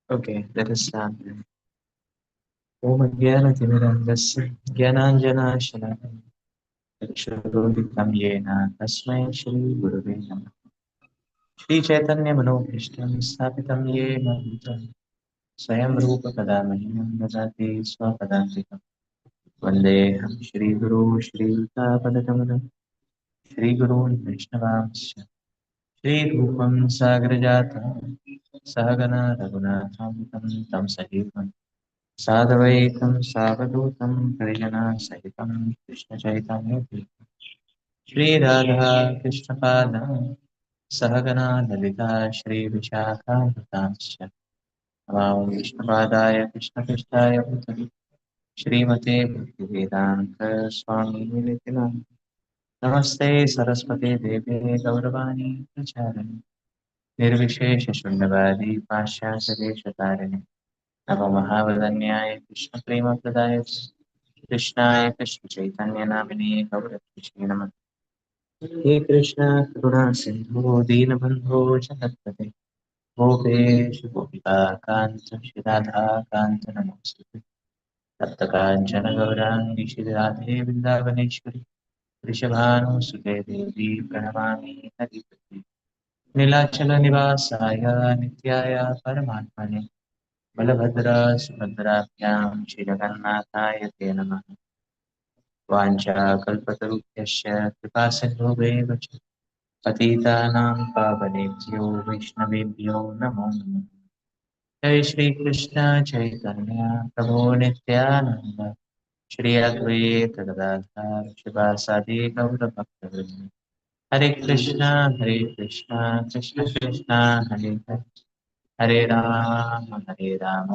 Okay, let us start. Om Jnana-timirandasya Jnananjana-shalakaya Chakshuroditam Yena Tasmai Shri Gurave Namah. Shri Chaitanya Manobhishtam Sthapitam Yena Bhutale Swayam Rupa Kadamahim Dadati Swapadantikam Vandeham Shri Guru Shri Yuta Shri Guru Vaishnavamsya Shri Rupam Sagrajata Sahagana Raghunatham Tam Sahivam साधवैकं सावधूतं परिजनसहितं कृष्णचैतन्यदेवं Shri Radha कृष्णपादां सहगना Lalita श्रीविशाखान्वितांश्च Namami विष्णुपादाय कृष्णकृष्णाय भूतले श्रीमते भक्तिवेदान्त स्वामिनिति नामिने नमस्ते सरस्वते देवे गौरवाणी प्रचारिणे निर्विशेषशून्यवादी पाश्चात्यदेशतारिणे नमः कृष्णप्रेमप्रदाय कृष्णाय कृष्णचैतन्यनामिने गौरकृष्णे नमः हे कृष्ण करुणा सिन्धो दीनबन्धो जगत्पते गोपेश गोपिकान्त श्रीराधाकान्त नमोऽस्तुते तप्तकाञ्चन गौराङ्गी श्रीराधे वृन्दावनेश्वरि वृषभानुसुते देवी प्रणमामि हरिप्रिये नीलाचलनिवासाय नित्याय परमात्मने बलभद्र सुभद्राभ्यां श्रीजगन्नाथाय ते नमः वाञ्छाकल्पतरुभ्यश्च कृपासिन्धुभ्येव च पतितानां पावनेभ्यो वैष्णवेभ्यो नमो नमः। जय श्रीकृष्ण चैतन्य प्रभो नित्यानन्द श्री अद्वैत गदाधर शिवासादि गौरभक्तवृन्द हरे कृष्णा कृष्ण कृष्णा हरे हरे हरे राम राम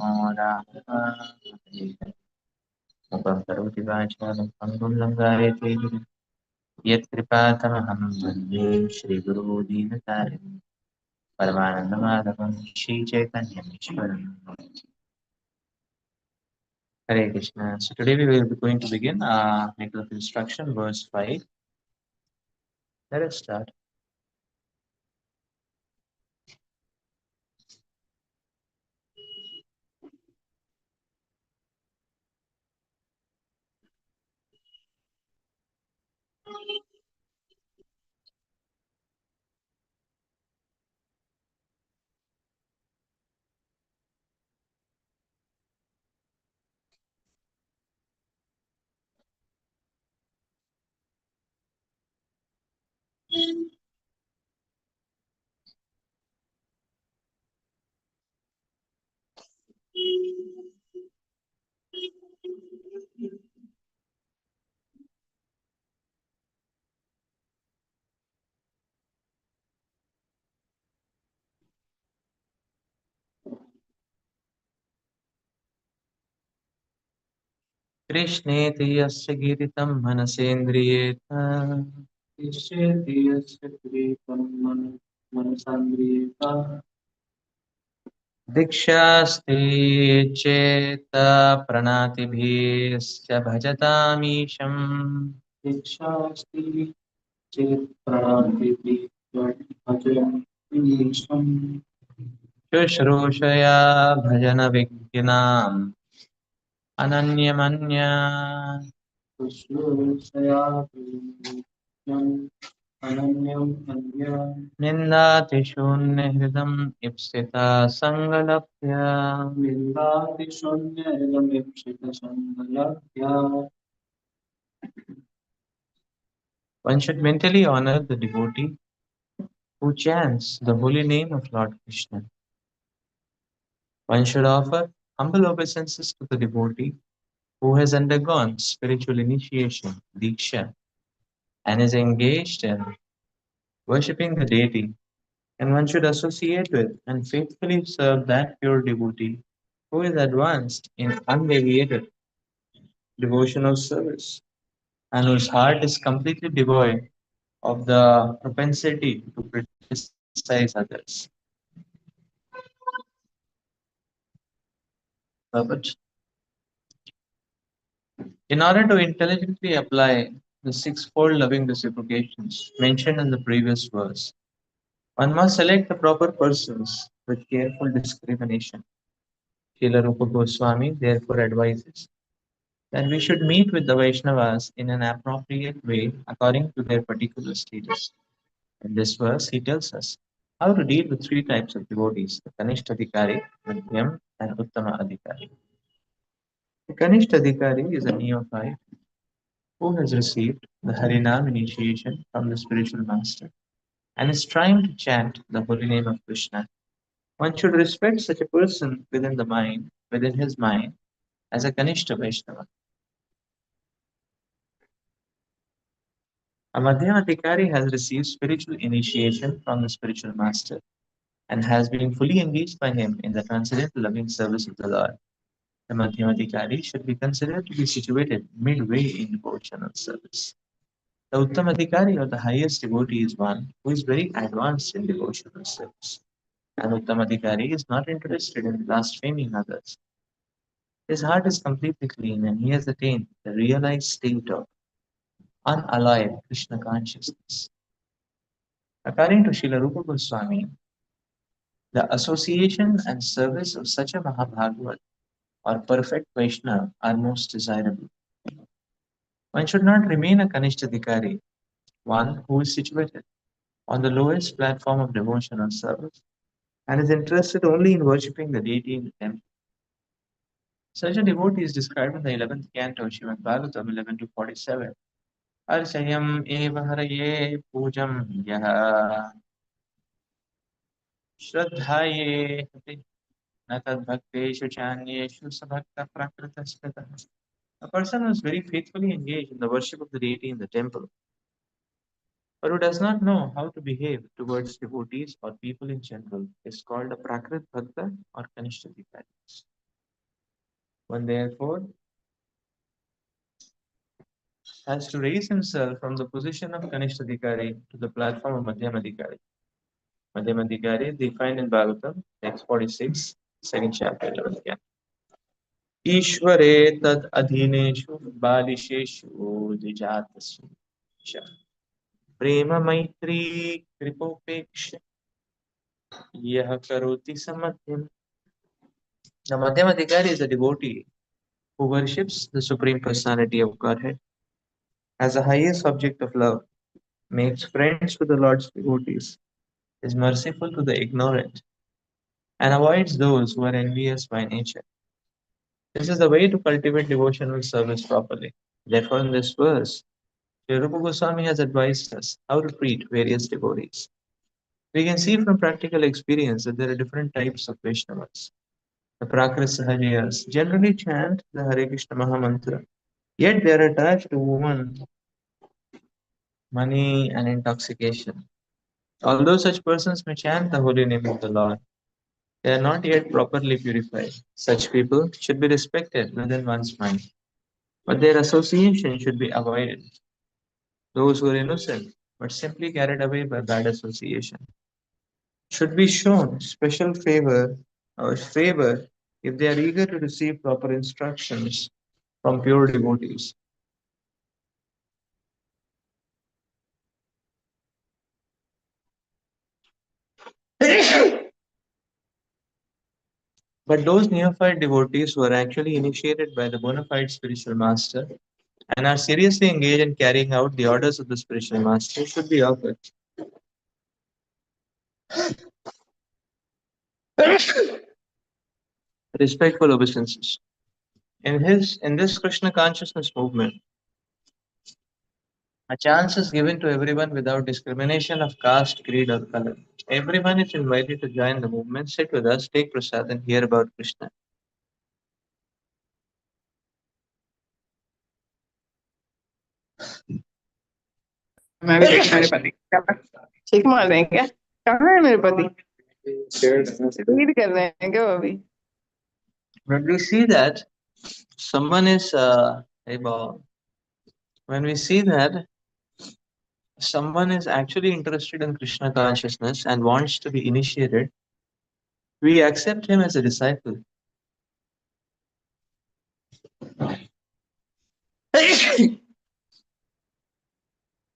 राम हरे हरे मुखं करोति वाचालं पङ्गुं लङ्घयते गिरिं यत्कृपातमहं वन्दे श्रीगुरो दीनतारिणं परमानन्दमाधवं श्रीचैतन्यमीश्वरं Hare Krishna. So today we will be going to begin Maker of Instruction, verse 5. Let us start. कृष्णेति यस्य गीतितं मनसेन्द्रियेत निश्चेति यस्य प्रीतं मनसान्द्रियेत दीक्षास्ते चेत् प्रणातिभिश्च भजतामीशम् दीक्षास्ति चेत् प्रणातिभिः भजन्तीश्वरम् शुश्रूषया भजनविज्ञानम् अनन्यमन्या शुश्रूषया भजन्तीश्वरम् अनन्यम् अन्यम् निन्दातिशून्यहृदम् Ipsita सङ्गलभ्य निन्दातिशून्यमिप्सितसङ्गलभ्या One should mentally honor the devotee who chants the holy name of Lord Krishna. One should offer humble obeisances to the devotee who has undergone spiritual initiation, Diksha, and is engaged in worshipping the deity. And one should associate with and faithfully serve that pure devotee who is advanced in undeviated devotional service and whose heart is completely devoid of the propensity to criticize others. But in order to intelligently apply the sixfold loving reciprocations mentioned in the previous verse, one must select the proper persons with careful discrimination. Srila Rupa Goswami therefore advises that we should meet with the Vaishnavas in an appropriate way according to their particular status. In this verse, he tells us how to deal with three types of devotees: the Kanishta Adhikari, Madhyam, and Uttama Adhikari. The Kanishta Adhikari is a neophyte who has received the Harinam initiation from the spiritual master and is trying to chant the holy name of Krishna. One should respect such a person within his mind, as a Kanishta Vaishnava. A Madhyamadikari has received spiritual initiation from the spiritual master and has been fully engaged by him in the transcendental loving service of the Lord. The Madhyamadikari should be considered to be situated midway in devotional service. The Uttamadikari or the highest devotee is one who is very advanced in devotional service. An Uttamadikari is not interested in blaspheming others. His heart is completely clean and he has attained the realized state of unalloyed Krishna consciousness. According to Srila Rupa Goswami, the association and service of such a Mahabhagavat or perfect Vaishnava are most desirable. One should not remain a Kanishtadikari, one who is situated on the lowest platform of devotion or service and is interested only in worshipping the deity in the temple. Such a devotee is described in the 11th canto of Srimad Bhagavatam 11 to 47. Archayam eva haraye pujam yaha shraddhaye hati na tad bhakteshu chanyeshu sabhakta prakrita smita. A person who is very faithfully engaged in the worship of the deity in the temple, but who does not know how to behave towards devotees or people in general, is called a Prakrit Bhakta or Kanishtadikari. One therefore has to raise himself from the position of Kanishtadikari to the platform of Madhyamadikari. Madhyamadikari is defined in Bhagavatam, text 46, second chapter, 11th canto. ईश्वरे तद अधीनेषु बालिशेषु द्विजातसु च प्रेम मैत्री कृपोपेक्ष यह karoti samadhyam. The Madhyamadikari is a devotee who worships the Supreme Personality of Godhead as the highest object of love, makes friends with the Lord's devotees, is merciful to the ignorant, and avoids those who are envious by nature. This is the way to cultivate devotional service properly. Therefore, in this verse, Sri Rupa Goswami has advised us how to treat various devotees. We can see from practical experience that there are different types of Vaishnavas. The Prakrit Sahajiyas generally chant the Hare Krishna Mahamantra, yet they are attached to women, money, and intoxication. Although such persons may chant the holy name of the Lord, they are not yet properly purified. Such people should be respected within one's mind, but their association should be avoided. Those who are innocent but simply carried away by bad association should be shown special favor if they are eager to receive proper instructions from pure devotees. But those neophyte devotees who are actually initiated by the bona fide spiritual master and are seriously engaged in carrying out the orders of the spiritual master should be offered respectful obeisances. In this Krishna consciousness movement, a chance is given to everyone without discrimination of caste, creed, or color. Everyone is invited to join the movement, sit with us, take prasad, and hear about Krishna. मैं भी देखा मेरे पति check मार दें क्या? कहाँ है मेरे पति? रीड कर रहे हैं क्या वो अभी? When we see that someone is, hey Bob, when we see that someone is actually interested in Krishna consciousness and wants to be initiated, we accept him as a disciple.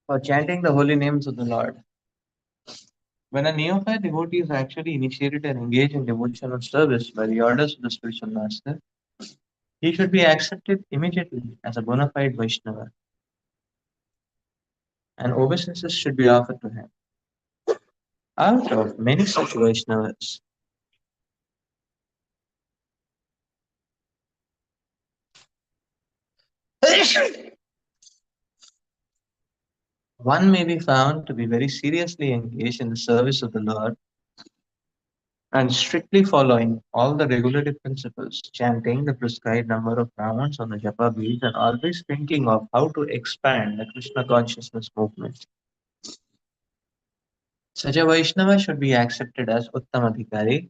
For chanting the holy names of the Lord. When a neophyte devotee is actually initiated and engaged in devotional service by the orders of the spiritual master, he should be accepted immediately as a bona fide Vaishnava, and obeisances should be offered to him. Out of many such Vaishnavas, one may be found to be very seriously engaged in the service of the Lord and strictly following all the regulative principles, chanting the prescribed number of rounds on the japa beads, and always thinking of how to expand the Krishna consciousness movement. Such a Vaishnava should be accepted as Uttamadhikari,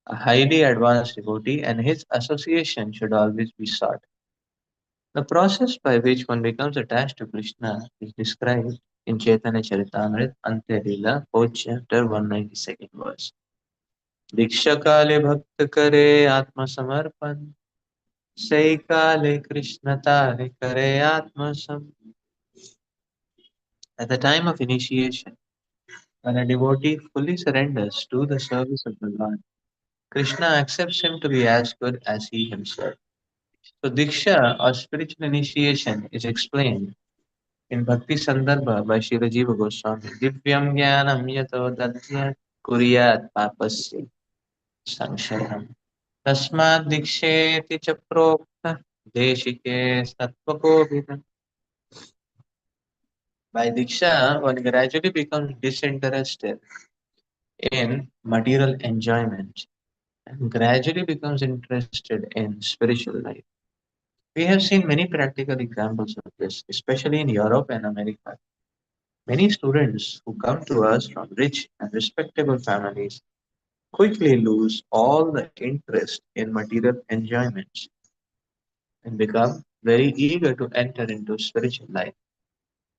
a highly advanced devotee, and his association should always be sought. The process by which one becomes attached to Krishna is described in Chaitanya Charitamrita, Antya Leela, 4th chapter, 192nd verse. दीक्षा काले भक्त करे आत्मसमर्पण से काले कृष्ण तारे करे आत्मसम. At the time of initiation, when a devotee fully surrenders to the service of the Lord, Krishna accepts him to be as good as he himself. So Diksha or spiritual initiation is explained in Bhakti Sandarbha by Srila Jiva Goswami. Divyam jnanam yato dadhyat kuryat papasya sanshayam. Tasmad diksheti cha prokta deshike sattvakovidam. By Diksha, one gradually becomes disinterested in material enjoyment and gradually becomes interested in spiritual life. We have seen many practical examples of this, especially in Europe and America. Many students who come to us from rich and respectable families quickly lose all the interest in material enjoyments and become very eager to enter into spiritual life.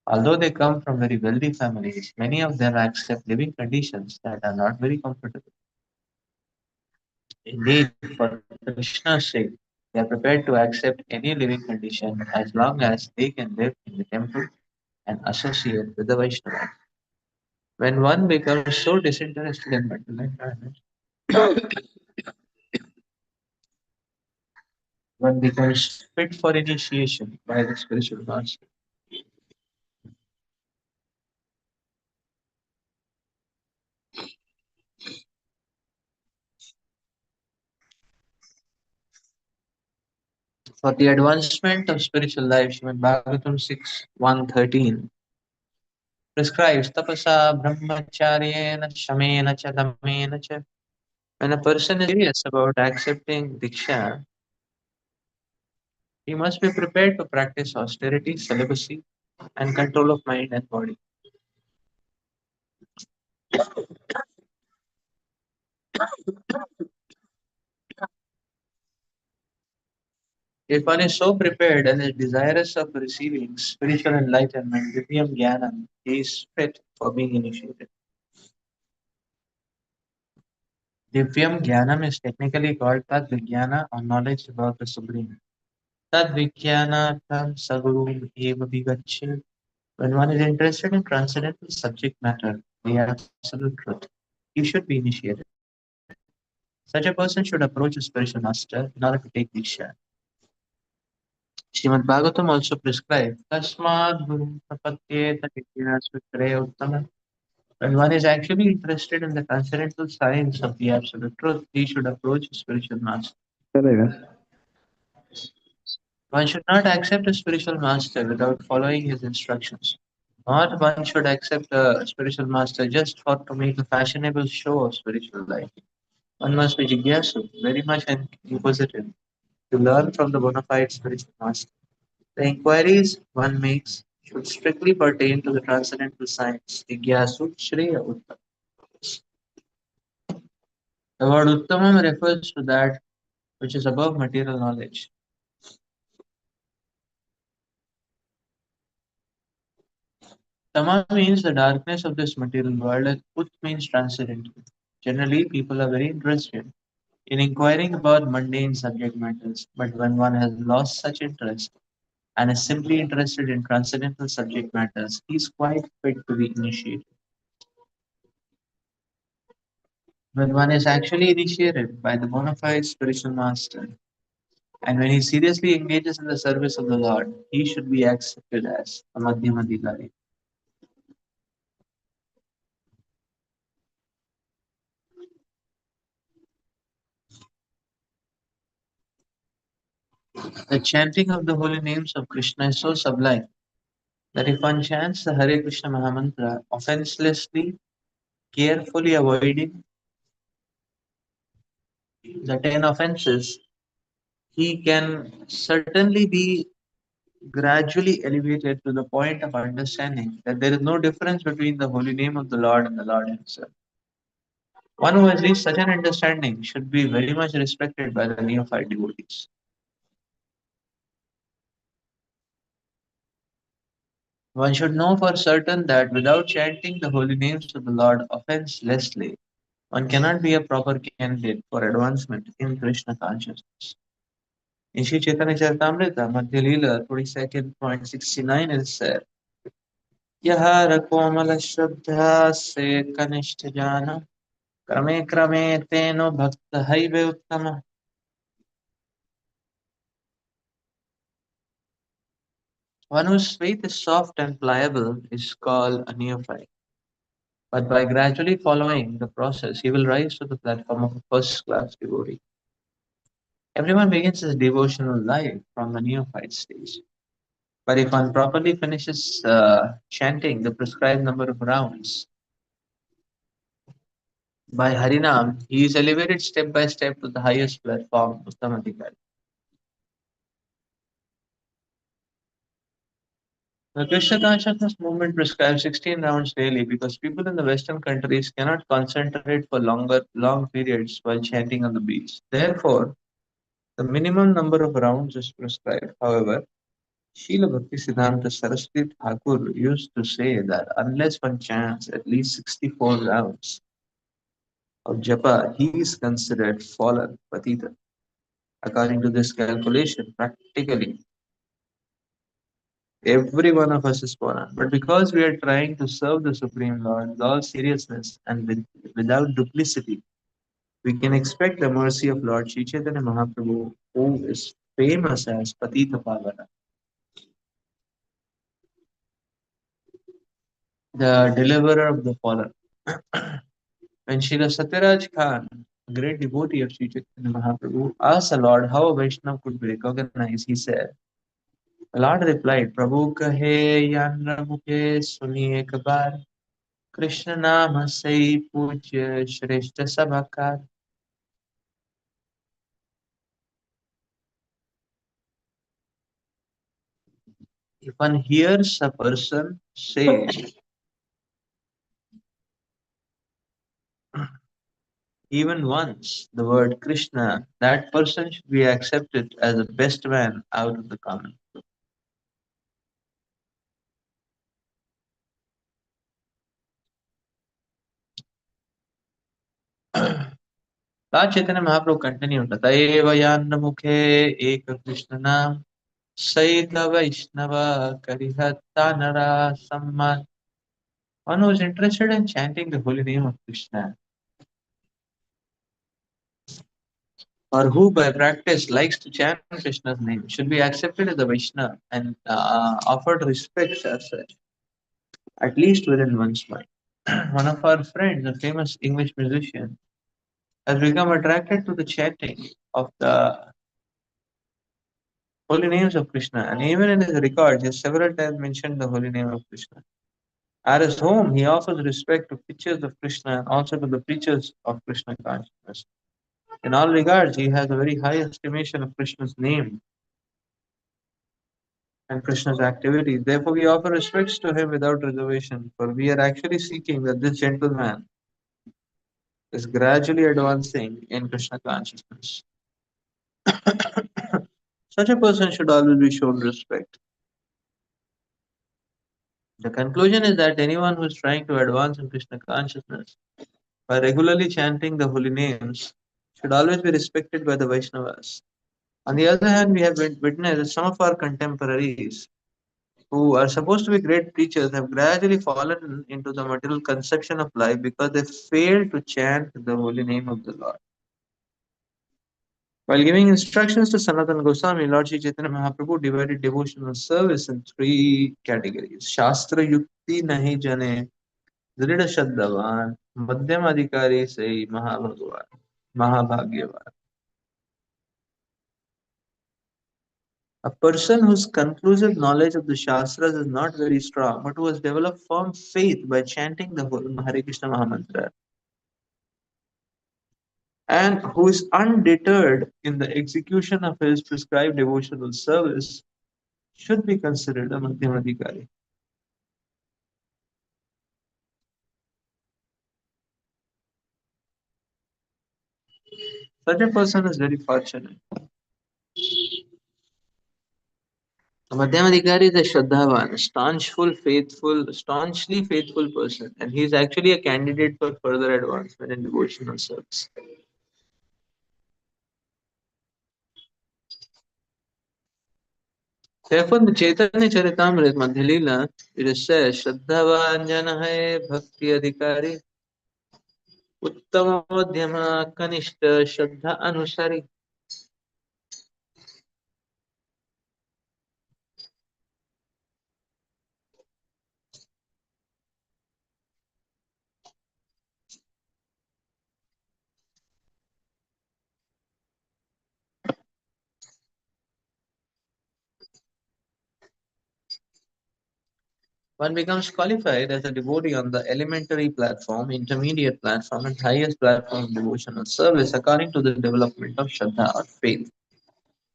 Although they come from very wealthy families, many of them accept living conditions that are not very comfortable. Indeed, for Krishna's sake, they are prepared to accept any living condition as long as they can live in the temple and associate with the Vaishnava. When one becomes so disinterested in material enjoyment, one becomes fit for initiation by the spiritual master. For the advancement of spiritual life, Srimad Bhagavatam 6 113 prescribes tapasa brahmacharyena shamena cha damena cha. When a person is serious about accepting Diksha, he must be prepared to practice austerity, celibacy, and control of mind and body. If one is so prepared and is desirous of receiving spiritual enlightenment, Divyam Jnanam, he is fit for being initiated. Divyam Jnanam is technically called Tad Vijnana or knowledge about the Supreme. Tad Vijnanatam Sagurum Eva Vigacchit. When one is interested in transcendental subject matter, the absolute truth, he should be initiated. Such a person should approach a spiritual master in order to take Diksha. Srimad Bhagavatam also prescribes Tasmad Guru Prapatyeta Vidyasvikraya Uttama. When one is actually interested in the transcendental science of the absolute truth, he should approach a spiritual master. One should not accept a spiritual master without following his instructions. Not one should accept a spiritual master just for to make a fashionable show of spiritual life. One must be jigyasu, very much inquisitive, to learn from the bona fide spiritual master. The inquiries one makes should strictly pertain to the transcendental science, jigyasu, shreya, uttam. The word uttamam refers to that which is above material knowledge. Tama means the darkness of this material world, and Ut means transcendental. Generally, people are very interested in inquiring about mundane subject matters, but when one has lost such interest and is simply interested in transcendental subject matters, he is quite fit to be initiated. when one is actually initiated by the bona fide spiritual master, and when he seriously engages in the service of the Lord, he should be accepted as a Madhyamadhikari. The chanting of the holy names of Krishna is so sublime that if one chants the Hare Krishna Mahamantra offenselessly, carefully avoiding the 10 offenses, he can certainly be gradually elevated to the point of understanding that there is no difference between the holy name of the Lord and the Lord Himself. One who has reached such an understanding should be very much respected by the neophyte devotees. One should know for certain that without chanting the holy names of the Lord offenselessly, one cannot be a proper candidate for advancement in Krishna consciousness. In Sri Chaitanya Charitamrita, Madhya Leela 22.69 is said, यह रकोमल श्रद्धा से कनिष्ठ जान क्रमे क्रमे तेनो भक्त हैवे उत्तम. One whose faith is soft and pliable is called a neophyte. But by gradually following the process, he will rise to the platform of a first class devotee. Everyone begins his devotional life from the neophyte stage. But if one properly finishes chanting the prescribed number of rounds, by Harinam, he is elevated step by step to the highest platform, Uttamadhikari. The Krishna consciousness movement prescribes 16 rounds daily because people in the Western countries cannot concentrate for long periods while chanting on the beats. Therefore, the minimum number of rounds is prescribed. However, Srila Bhaktisiddhanta Saraswati Thakur used to say that unless one chants at least 64 rounds of japa, he is considered fallen, patita. According to this calculation, practically every one of us is fallen. But because we are trying to serve the Supreme Lord with all seriousness and without duplicity, we can expect the mercy of Lord Sri Chaitanya Mahaprabhu, who is famous as Patita Pavana, the deliverer of the fallen. When Srila Satyaraj Khan, a great devotee of Sri Chaitanya Mahaprabhu, asked the Lord how a Vaishnava could be recognized, he said, the Lord replied, Prabhu kahe yanra mukhe suni ek baar, Krishna nama sai pujya shrestha sabhakar. If one hears a person say even once the word Krishna, that person should be accepted as the best man out of the common. Lord Chaitanya Mahaprabhu continued, Tataiva yanna mukhe eka Krishna nam Saita Vaishnava Karihatanara Samman. One who is interested in chanting the holy name of Krishna, or who by practice likes to chant Krishna's name, should be accepted as a Vaishnava and offered respect as such, at least within one's mind. One of our friends, a famous English musician, has become attracted to the chanting of the holy names of Krishna, and even in his records, he has several times mentioned the holy name of Krishna. At his home, he offers respect to pictures of Krishna and also to the preachers of Krishna consciousness. In all regards, he has a very high estimation of Krishna's name and Krishna's activities. Therefore, we offer respects to him without reservation, for we are actually seeking that this gentleman is gradually advancing in Krishna consciousness. Such a person should always be shown respect. The conclusion is that anyone who is trying to advance in Krishna consciousness by regularly chanting the holy names should always be respected by the Vaishnavas. On the other hand, we have witnessed that some of our contemporaries who are supposed to be great preachers, have gradually fallen into the material conception of life because they failed to chant the holy name of the Lord. While giving instructions to Sanatana Goswami, Lord Sri Chaitanya Mahaprabhu divided devotional service in three categories. Shastra Yukti Nahi Jane, Drida Shaddavan, Madhyam Adhikari Sai Mahabhagavan, Mahabhagyavan. A person whose conclusive knowledge of the Shastras is not very strong, but who has developed firm faith by chanting the whole Hare Krishna Mahamantra, and who is undeterred in the execution of his prescribed devotional service, should be considered a Madhyamadhikari. Such a person is very fortunate. A Madhyamadhikari is a Shraddhavan, a staunchly faithful person, and he is actually a candidate for further advancement in devotional service. Therefore, in the Chaitanya Charitamrita Madhya Leela, it is said, Shraddhavan jana hai bhakti adhikari, uttama madhyama kanishta shraddha anusari. One becomes qualified as a devotee on the elementary platform, intermediate platform, and highest platform of devotional service according to the development of Shraddha or faith.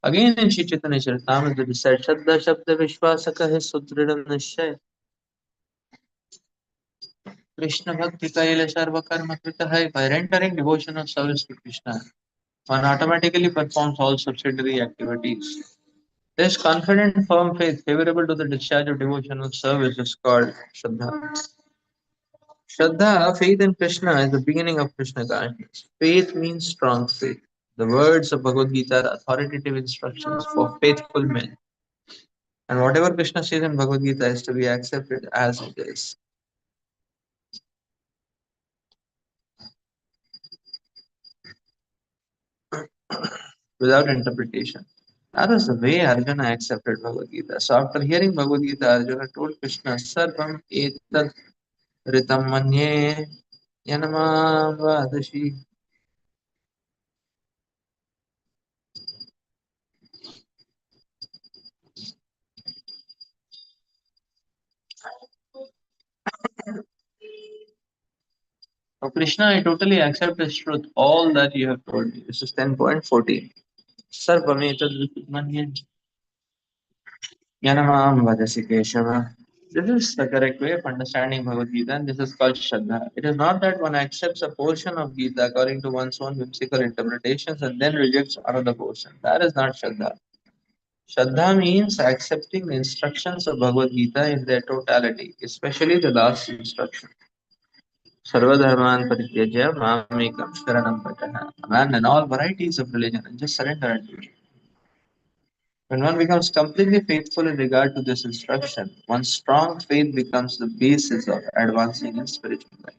Again in Shri Chaitanya Charitamrita, it is said, Shraddha Shabda Vishwasaka hai Sudrida Nishchay, Krishna Bhakti Kaila Sarva Karma Krita hai. By rendering devotional service to Krishna, one automatically performs all subsidiary activities. This confident, firm faith favorable to the discharge of devotional service is called Shraddha. Shraddha, faith in Krishna, is the beginning of Krishna consciousness. Faith means strong faith. The words of Bhagavad Gita are authoritative instructions for faithful men. And whatever Krishna says in Bhagavad Gita is to be accepted as it is, without interpretation. That is the way Arjuna accepted Bhagavad Gita. So after hearing Bhagavad Gita, Arjuna told Krishna, Sarvam etad ritam manye yanamam vadashi. Oh Krishna, I totally accept this truth, all that you have told me. This is 10.14. Sarvam etad ritam manye yanamam vadasi Keshava. This is the correct way of understanding Bhagavad Gita, and this is called Shraddha. It is not that one accepts a portion of Gita according to one's own whimsical interpretations and then rejects another portion. That is not Shraddha. Shraddha means accepting the instructions of Bhagavad Gita in their totality, especially the last instruction. Sarvadharman parityaja mamekam sharanam prajaha. Abandon all varieties of religion and just surrender unto me. When one becomes completely faithful in regard to this instruction, one's strong faith becomes the basis of advancing in spiritual life.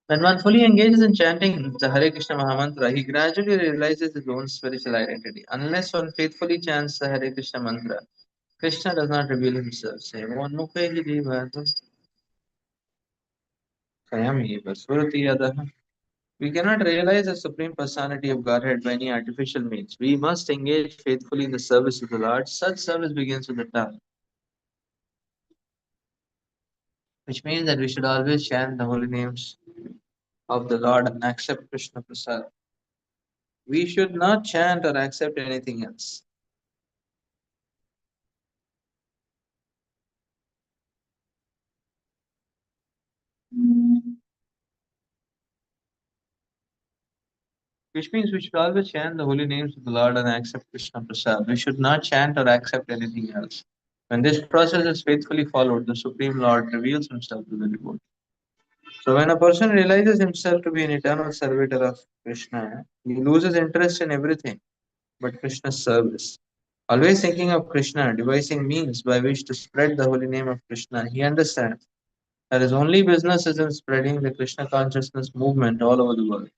When one fully engages in chanting the Hare Krishna Mahamantra, he gradually realizes his own spiritual identity. Unless one faithfully chants the Hare Krishna mantra, Krishna does not reveal himself. Say, we cannot realize the Supreme Personality of Godhead by any artificial means. We must engage faithfully in the service of the Lord. Such service begins with the tongue, which means that we should always chant the holy names of the Lord and accept Krishna Prasad. We should not chant or accept anything else. which means we should always chant the holy names of the Lord and accept Krishna Prasad. We should not chant or accept anything else. When this process is faithfully followed, the Supreme Lord reveals himself to the devotee. So when a person realizes himself to be an eternal servitor of Krishna, he loses interest in everything but Krishna's service. Always thinking of Krishna, devising means by which to spread the holy name of Krishna, he understands that his only business is in spreading the Krishna consciousness movement all over the world.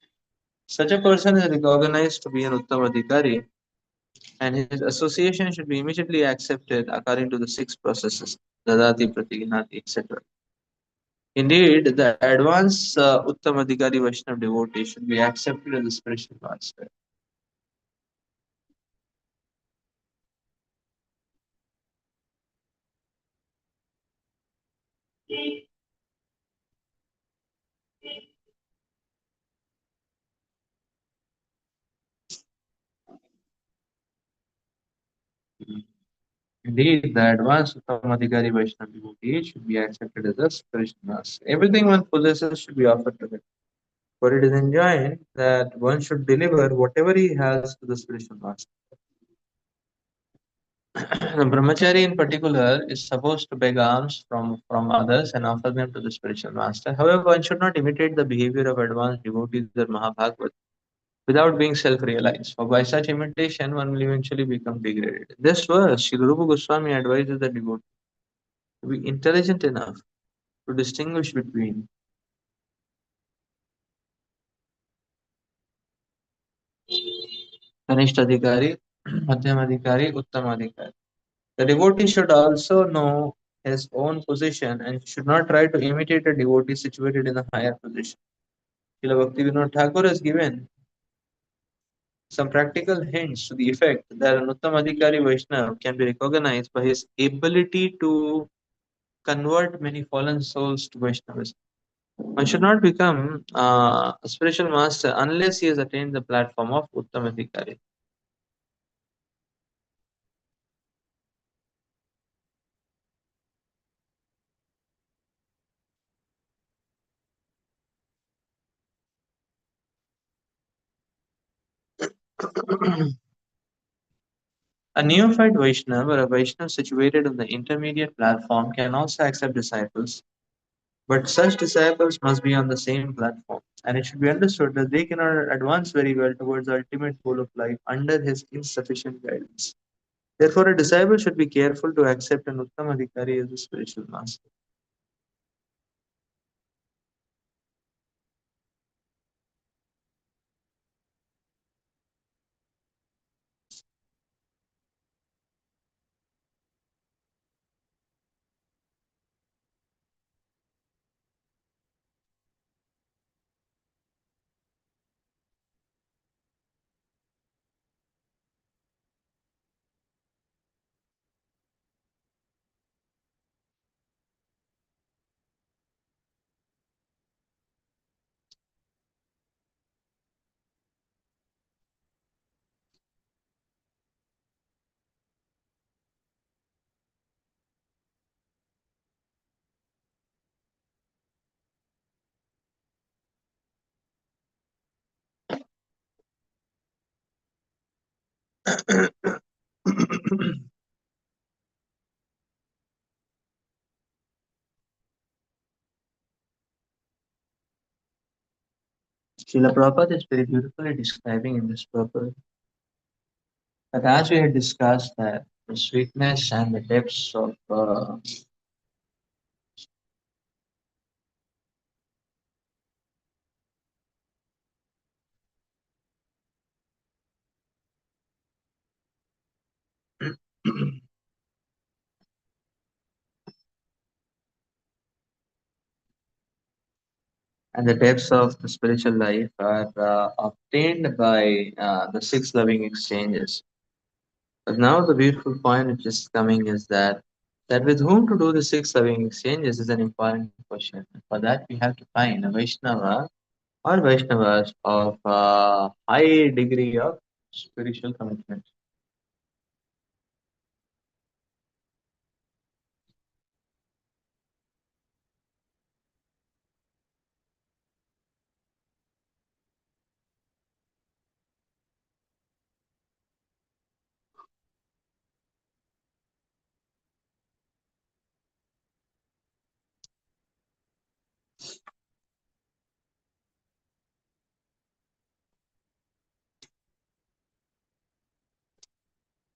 Such a person is recognized to be an Uttamadhikari, and his association should be immediately accepted according to the six processes, Dadati, Pratiginati, etc. Indeed, the advanced Uttamadhikari Vaishnava devotee should be accepted as a spiritual master. Indeed, the advanced Uttamadhikari Vaishnava devotee should be accepted as a spiritual master. Everything one possesses should be offered to him. For it is enjoined that one should deliver whatever he has to the spiritual master. The brahmachari in particular is supposed to beg alms from others and offer them to the spiritual master. However, one should not imitate the behavior of advanced devotees or Mahabhagavad without being self-realized. For by such imitation, one will eventually become degraded. In this verse, Sri Rupa Goswami advises the devotee to be intelligent enough to distinguish between Kanishtadhikari, Madhyamadhikari, Uttamadhikari. The devotee should also know his own position and should not try to imitate a devotee situated in a higher position. Srila Bhaktivinoda Thakur has given some practical hints to the effect that an Uttamadhikari Vaishnava can be recognized by his ability to convert many fallen souls to Vaishnavism. One should not become a spiritual master unless he has attained the platform of Uttamadhikari. A neophyte Vaishnava or a Vaishnava situated on the intermediate platform can also accept disciples, but such disciples must be on the same platform, and it should be understood that they cannot advance very well towards the ultimate goal of life under his insufficient guidance. Therefore, a disciple should be careful to accept an Uttamadhikari as a spiritual master. Srila Prabhupada is very beautifully describing in this purpose that as we had discussed that the sweetness and the depths of and the depths of the spiritual life are obtained by the six loving exchanges. But now the beautiful point which is coming is that with whom to do the six loving exchanges is an important question. For that we have to find a Vaishnava or Vaishnavas of high degree of spiritual commitment.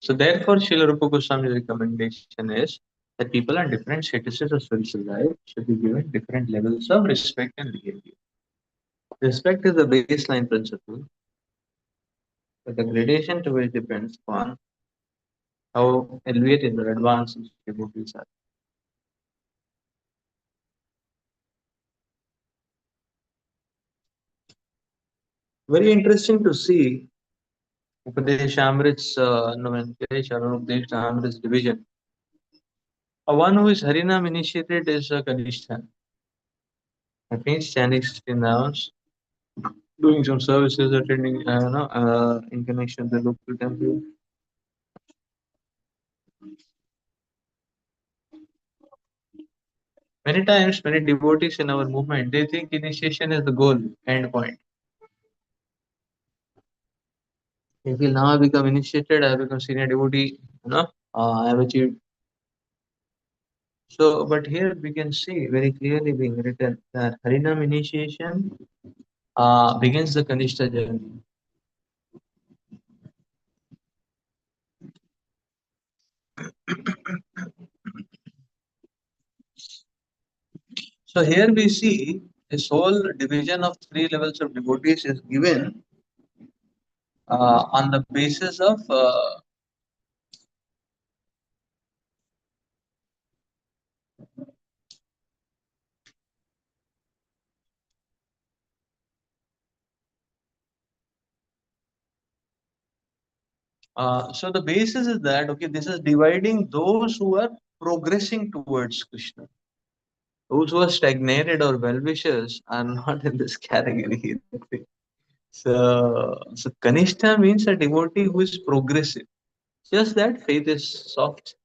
So therefore, Srila Rupa Goswami's recommendation is that people on different statuses of spiritual life should be given different levels of respect and behavior. Respect is the baseline principle, but the gradation to which depends upon how elevated or advanced these devotees are. Very interesting to see Upadeshamrit's nomenclature or Upadeshamrit's division. One who is Harinam initiated is a Kanishta. That means chanting 16 rounds, doing some services, attending, in connection with the local temple. Many times, many devotees in our movement, they think initiation is the goal, end point. If you now become initiated, I have become senior devotee, I have achieved. So, but here we can see very clearly being written that Harinam initiation begins the Kanishta journey. So here we see this whole division of three levels of devotees is given on the basis of so the basis is that okay, this is dividing those who are progressing towards Krishna. Those who are stagnated or well-wishers are not in this category. So Kanishta means a devotee who is progressive. Just that faith is soft.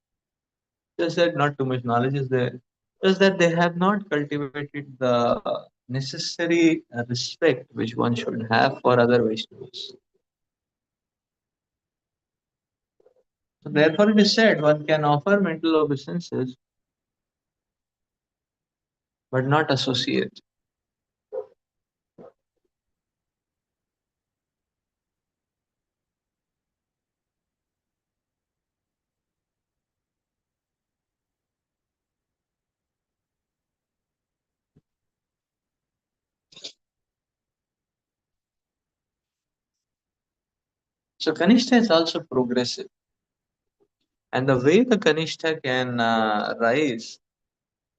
Just that not too much knowledge is there. Just that they have not cultivated the necessary respect which one should have for other Vaishnavas. So therefore it is said one can offer mental obeisances but not associate. So Kanishta is also progressive. And the way the Kanishta can rise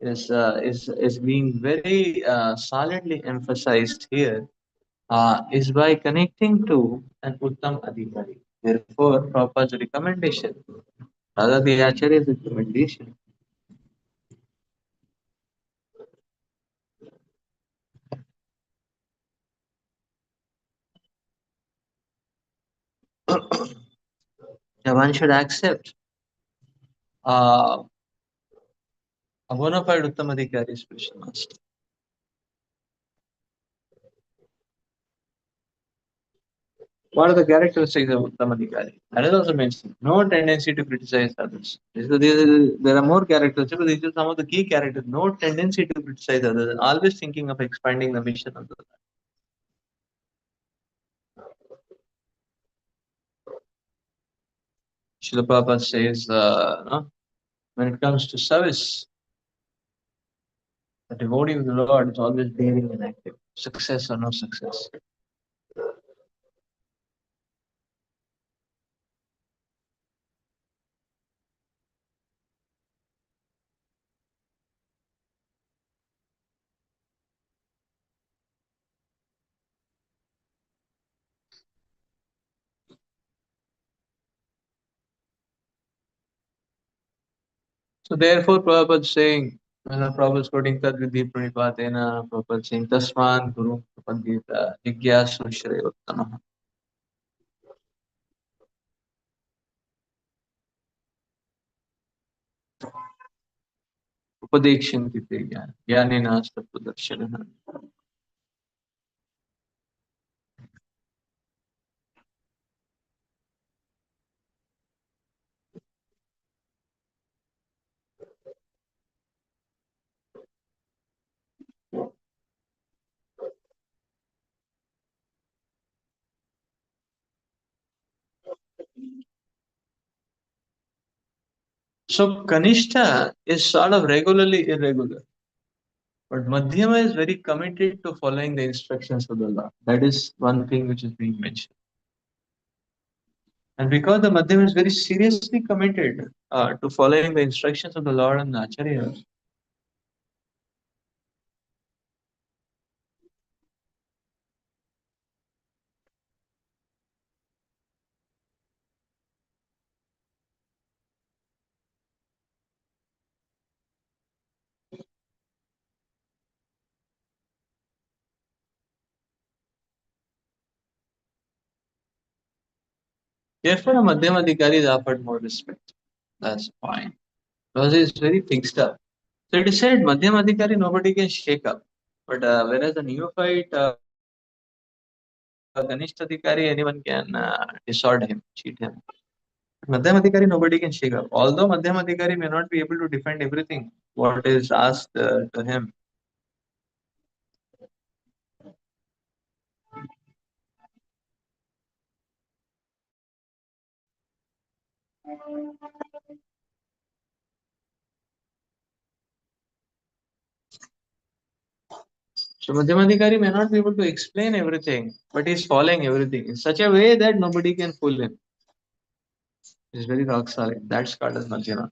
is being very solidly emphasized here is by connecting to an Uttam Adhikari. Therefore, Prabhupada's recommendation, rather the Acharya's recommendation, that one should accept uh, a bona fide Uttam Adhikari spiritual master. What are the characteristics of Uttam Adhikari? That is also mentioned. No tendency to criticize others. There are more characteristics, but these are some of the key characters. No tendency to criticize others, and always thinking of expanding the mission of the Lord. Srila Prabhupada says, no, when it comes to service, the devotee of the Lord is always daring and active, success or no success. So therefore, Prabhupada is saying, when Prabhupada is quoting Tad Vidhi Pranipatena, Prabhupada is saying, Tasman Guru Prapadita Jigyasu Shreyottama. Upadekshanti te jnana, jnanena sattvadarshana. So Kanishta is sort of regularly irregular, but Madhyama is very committed to following the instructions of the Lord. That is one thing which is being mentioned. And because the Madhyama is very seriously committed to following the instructions of the Lord and the Acharyas, therefore a Madhyama Adhikari is offered more respect. That's fine. Because he is very fixed up. So it is said Madhyama Adhikari nobody can shake up. But whereas the neophyte Kanishta Adhikari, anyone can distort him, cheat him. Madhyam Adhikari, nobody can shake up. Although Madhyam Adhikari may not be able to defend everything what is asked to him. So Madhyam Adhikari may not be able to explain everything, but he's following everything in such a way that nobody can fool him. He's very rock solid. That's called as Madhyama.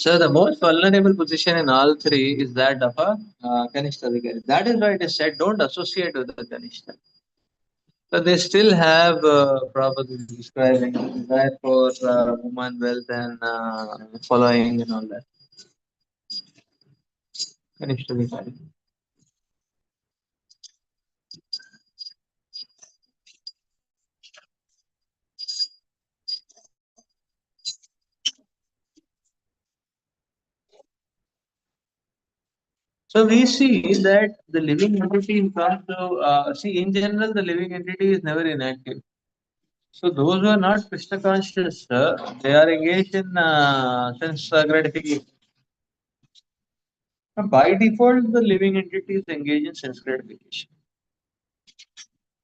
So the most vulnerable position in all three is that of a Kanishta Adhikari. That is why it is said don't associate with the Kanishta. So they still have properly describing desire for woman wealth and following and all that. Kanishta Adhikari. So we see that the living entity in terms of see in general the living entity is never inactive. So those who are not Krishna conscious, they are engaged in sense gratification. By default, the living entity is engaged in sense gratification.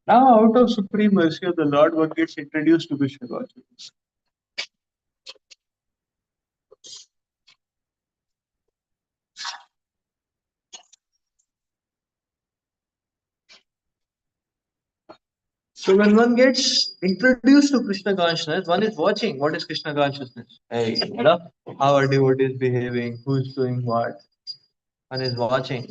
Now, out of supreme mercy of the Lord, one gets introduced to Krishna consciousness. So when one gets introduced to Krishna consciousness, one is watching what is Krishna consciousness. Hey, how are devotees behaving? Who's doing what? One is watching.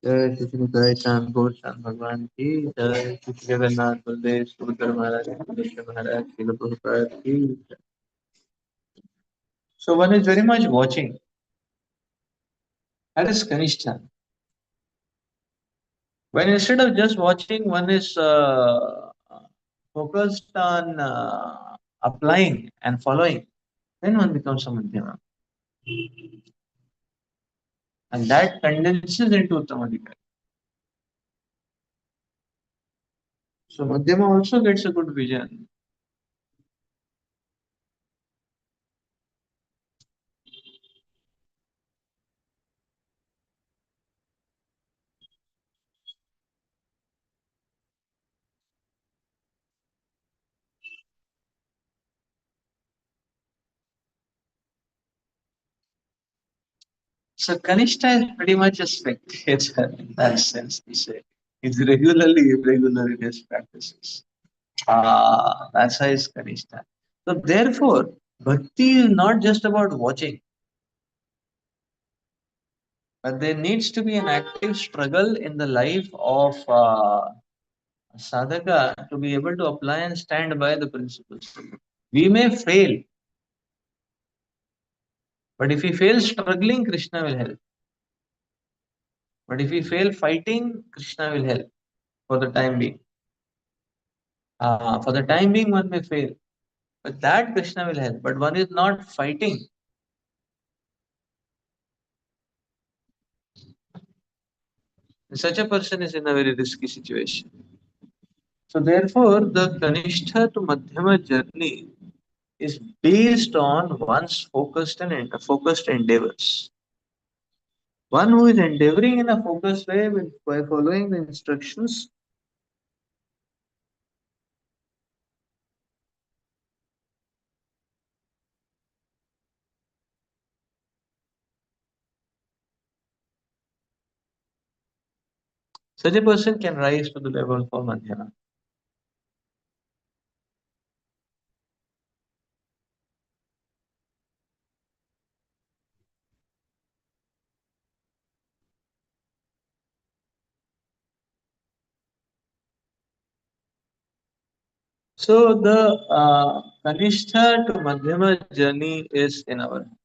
जय श्री श्री जय चांद गौर चांद भगवान की जय श्री जगन्नाथ बलदेव सुभद्रा महाराज सुरेश्वर महाराज श्रील प्रभुपाद की जय. So one is very much watching. That is Kanishta. When instead of just watching, one is focused on applying and following, then one becomes a Madhyama. And that condenses into Uttamadhikari. So Madhyama also gets a good vision. So Kanishta is pretty much a spectator in that sense to say. He's regularly irregular in his practices. That's why it's Kanishta. So therefore, bhakti is not just about watching, but there needs to be an active struggle in the life of sadhaka to be able to apply and stand by the principles. We may fail, But if we fail struggling, Krishna will help. But if we fail fighting, Krishna will help for the time being. For the time being, one may fail, but that Krishna will help. But one is not fighting. Such a person is in a very risky situation. So therefore, the Kanishtha to Madhyama journey is based on one's focused endeavors. One who is endeavoring in a focused way by following the instructions. Such a person can rise to the level for Madhyama. So the Kanishtha to Madhyama journey is in our hands.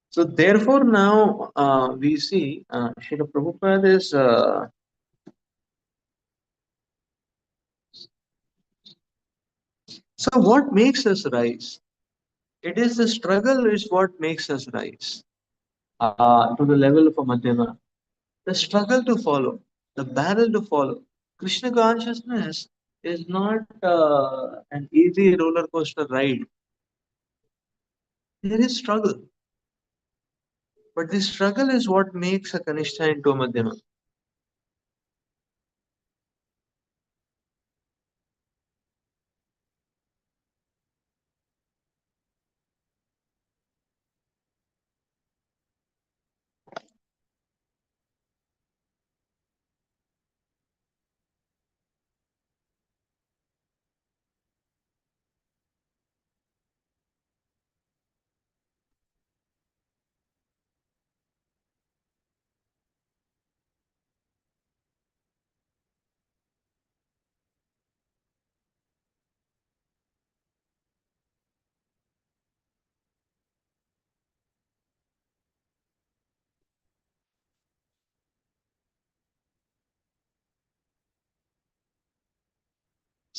So therefore now we see Srila Prabhupada is so what makes us rise? It is the struggle is what makes us rise to the level of a Madhyama. The struggle to follow, the battle to follow. Krishna consciousness is not an easy roller coaster ride. There is struggle. But this struggle is what makes a Kanishta into a Madhyama.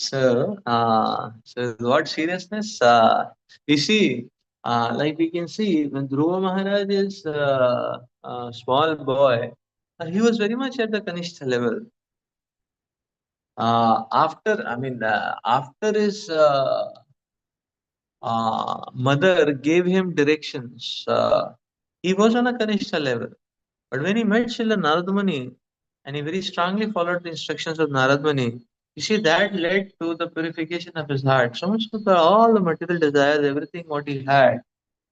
So what seriousness? We see, like we can see, when Dhruva Maharaj is a small boy, he was very much at the Kanishta level. After his mother gave him directions, he was on a Kanishta level. But when he met Srila Narad Muni and he very strongly followed the instructions of Narad Muni, you see that led to the purification of his heart. So much so that all the material desires, everything what he had,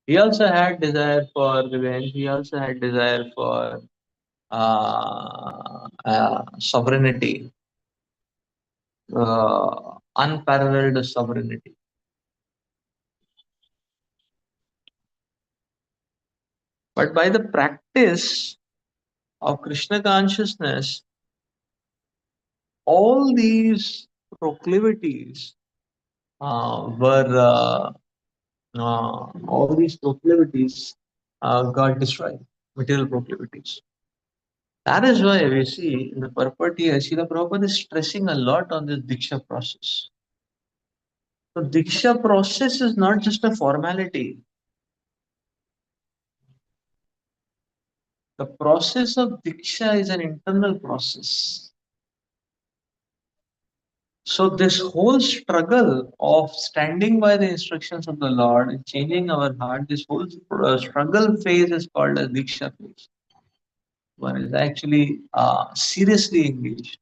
he also had desire for revenge. He also had desire for sovereignty, unparalleled sovereignty. But by the practice of Krishna consciousness, all these proclivities were all these proclivities got destroyed, material proclivities. That is why we see in the purport here, Srila Prabhupada is stressing a lot on this Diksha process. So Diksha process is not just a formality. The process of Diksha is an internal process. So this whole struggle of standing by the instructions of the Lord and changing our heart, this whole struggle phase is called as Diksha phase. One is actually seriously engaged.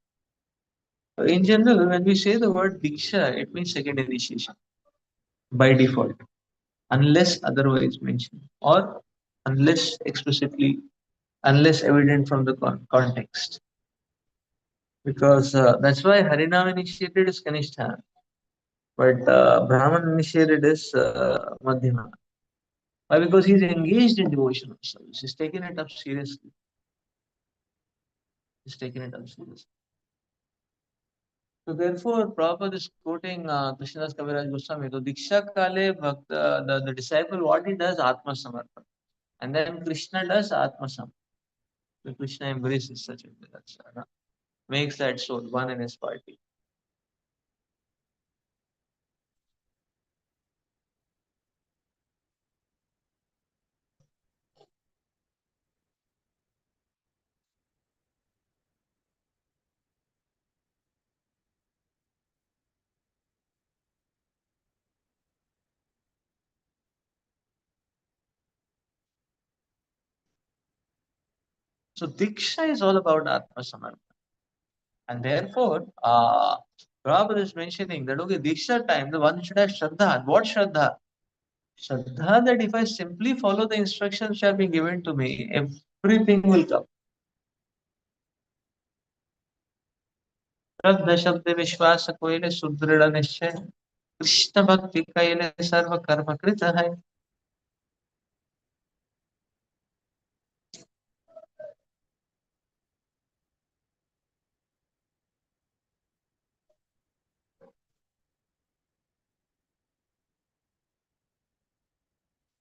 So in general, when we say the word Diksha, it means second initiation by default, unless otherwise mentioned. Or unless explicitly, unless evident from the context. Because that's why Harinam initiated is Kanishta, but Brahman initiated is Madhyama. Why? Because he's engaged in devotional service. He's taken it up seriously. He's taken it up seriously. So therefore, Prabhupada is quoting Krishnadas Kaviraj Goswami. So Diksha Kale Bhakta, the disciple, what he does, Atma Samarpana. And then Krishna does Atma Sam. So Krishna embraces such a makes that soul one in his party. So Diksha is all about Atma Samarpana. And therefore, Prabhupada is mentioning that okay, Diksha time, the one should have Shraddha. What Shraddha? Shraddha that if I simply follow the instructions which have been given to me, everything will come. श्रद्धा शब्द विश्वास कोइले सुदृढ़ निश्चय कृष्ण भक्ति कैले सर्व कर्म कृत है.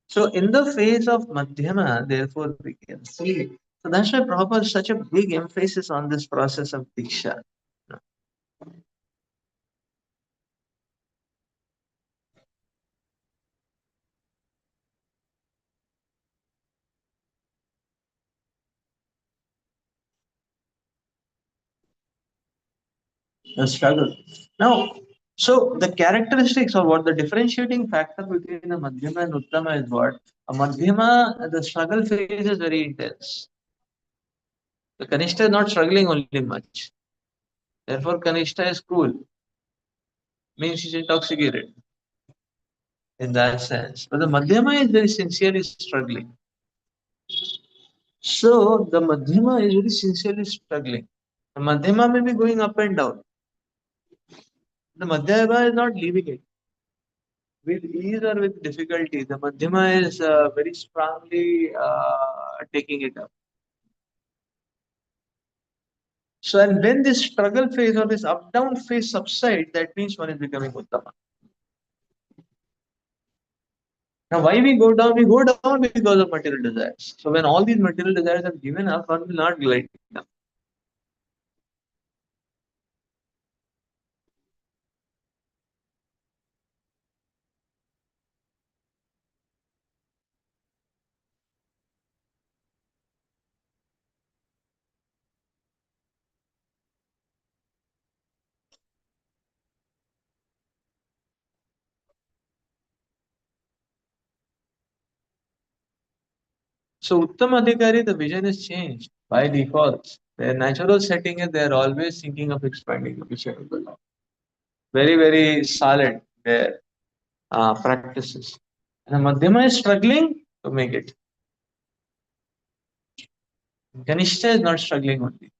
So in the phase of Madhyama, therefore we can see. So that's why Prabhupada is such a big emphasis on this process of Diksha. The struggle. Now, so the characteristics or what the differentiating factor between a Madhyama and Uttama is what? A Madhyama, the struggle phase is very intense. The Kanishta is not struggling only much. Therefore, Kanishta is cool. Means he's intoxicated in that sense. But the Madhyama is very sincerely struggling. So the Madhyama is very sincerely struggling. The Madhyama may be going up and down. The Madhyama is not leaving it. With ease or with difficulty, the Madhyama is very strongly taking it up. So, and when this struggle phase or this up down phase subsides, that means one is becoming Uttama. Now, why we go down? We go down because of material desires. So, when all these material desires are given up, one will not glide up. So, Uttam Adhikari, the vision is changed by default. Their natural setting is they are always thinking of expanding the vision of the Lord. Very, very solid their practices. And the Madhyama is struggling to make it. Kanishta is not struggling only.